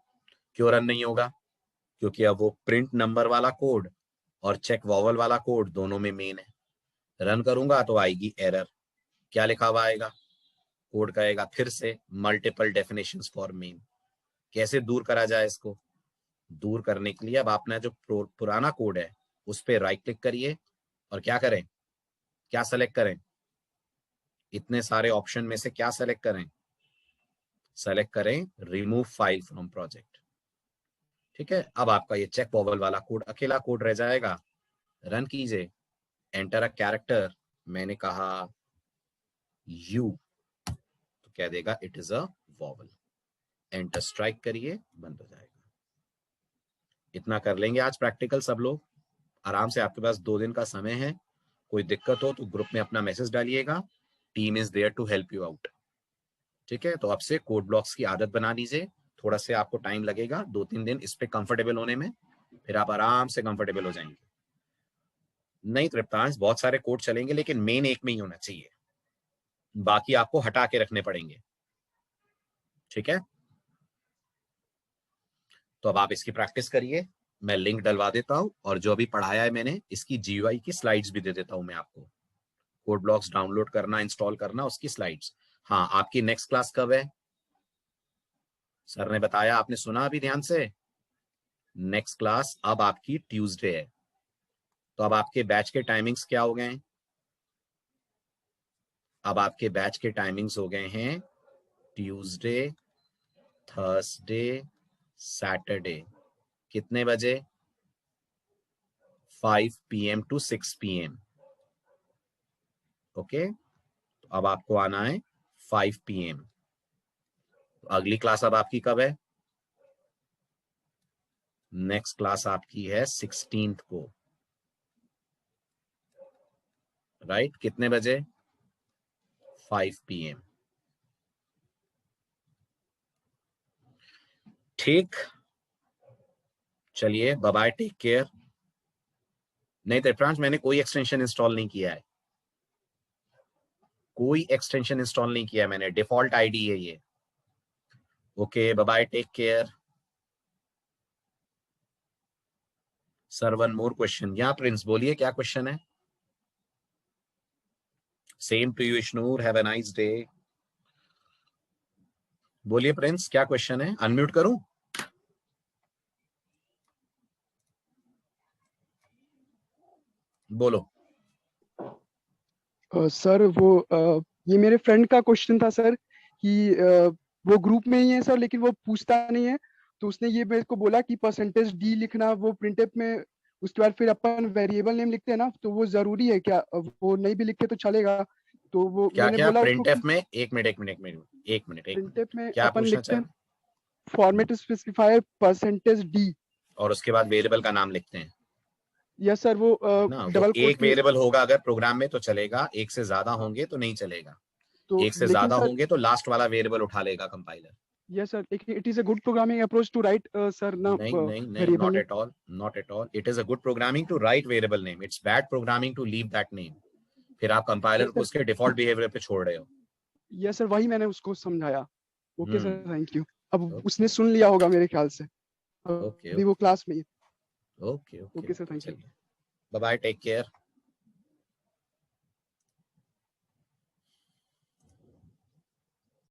क्यों रन नहीं होगा? क्योंकि अब वो प्रिंट नंबर वाला कोड और चेक वॉवल वाला कोड दोनों में मेन है। रन करूंगा तो आएगी एरर। क्या लिखा हुआ आएगा? कोड कहेगा फिर से मल्टीपल डेफिनेशंस फॉर मेन। कैसे दूर करा जाए इसको? दूर करने के लिए अब आपने जो पुराना कोड है उस पर राइट क्लिक करिए और क्या करें, क्या सेलेक्ट करें? इतने सारे ऑप्शन में से क्या सेलेक्ट करें? सेलेक्ट करें रिमूव फाइल फ्रॉम प्रोजेक्ट। ठीक है, अब आपका ये चेक वॉवल वाला कोड, अकेला कोड रह जाएगा। रन कीजिए, एंटर अ कैरेक्टर, मैंने कहा यू, तो कह देगा it is a vowel. Enter strike करिए, बंद हो जाएगा। इतना कर लेंगे आज प्रैक्टिकल सब लोग आराम से। आपके पास 2 दिन का समय है। कोई दिक्कत हो तो ग्रुप में अपना मैसेज डालिएगा, team is there to help you out. ठीक है, तो अब से कोड ब्लॉक्स की आदत बना लीजिए। थोड़ा से आपको टाइम लगेगा, 2-3 दिन इस पे कंफर्टेबल होने में, फिर आप आराम से कंफर्टेबल हो जाएंगे। नहीं तृप्तांश, बहुत सारे कोड चलेंगे लेकिन मेन एक में ही होना चाहिए, बाकी आपको हटा के रखने पड़ेंगे। ठीक है, तो अब आप इसकी प्रैक्टिस करिए। मैं लिंक डलवा देता हूं और जो अभी पढ़ाया है मैंने इसकी GUI की स्लाइड्स भी दे देता हूं मैं आपको। कोड ब्लॉक्स डाउनलोड करना, इंस्टॉल करना, उसकी स्लाइड्स। हाँ, आपकी नेक्स्ट क्लास कब है? सर ने बताया, आपने सुना अभी ध्यान से? नेक्स्ट क्लास अब आपकी ट्यूसडे है। तो अब आपके बैच के टाइमिंग्स क्या हो गए हैं? अब आपके बैच के टाइमिंग्स हो गए हैं ट्यूसडे, थर्सडे, सैटरडे। कितने बजे? 5 PM to 6 PM। ओके, तो अब आपको आना है 5 PM। तो अगली क्लास अब आपकी कब है? नेक्स्ट क्लास आपकी है 16th को, राइट? कितने बजे? 5 PM। ठीक, चलिए बाय बाय, टेक केयर। नहीं तो फ्रांस, मैंने कोई एक्सटेंशन इंस्टॉल नहीं किया है, कोई एक्सटेंशन इंस्टॉल नहीं किया मैंने, डिफॉल्ट आईडी है ये। Okay, bye bye, take care. Sir one more question. यहाँ प्रिंस बोलिए, क्या क्वेश्चन है? Same to you Ishnoor, have a nice day. बोलिए प्रिंस, क्या क्वेश्चन है? अनम्यूट करूं? बोलो। सर ये मेरे फ्रेंड का क्वेश्चन था सर कि वो ग्रुप में ही है सर, लेकिन वो पूछता नहीं है। तो उसने ये मेरे को बोला कि परसेंटेज डी लिखना वो प्रिंटफ में, उसके बाद फिर अपन वेरिएबल नेम लिखते हैं ना, तो वो जरूरी है क्या? वो नहीं भी लिखते तो चलेगा? तो वो क्या मैंने क्या बोला उसको प्रिंट एफ कि में? एक मिनट एक मिनट एक मिनट एक मिनट एक मिनट, प्रिंटफ में क्या अपन पूछना लिखते चाह हैं रहे हैं? Format specifier percentage D. और उसके बाद वेरिएबल का नाम लिखते हैं यस सर, वो ना? तो डबल कोट एक में। वेरिएबल होगा अगर प्रोग्राम में तो चलेगा, एक से ज्यादा होंगे तो नहीं चलेगा। तो एक से लेकिन ज्यादा सर, होंगे तो लास्ट वाला वेरिएबल उठा लेगा compiler. Yes sir, it is a good programming approach to write sir ना नहीं नहीं नहीं, variable not name. At all, not at all. It is a good programming to write variable name, it's bad programming to leave that name. फिर आप कंपाइलर यस को सर, उसके डिफॉल्ट बिहेवियर पे छोड़ रहे हो। यस सर, वही मैंने उसको समझाया। Okay sir, hmm. Thank you. अब ओके उसने सुन लिया होगा मेरे ख्याल से, ओके अभी वो ओके क्लास में ही है। Okay okay okay sir, okay, thank you. चलिए। Bye bye, take care.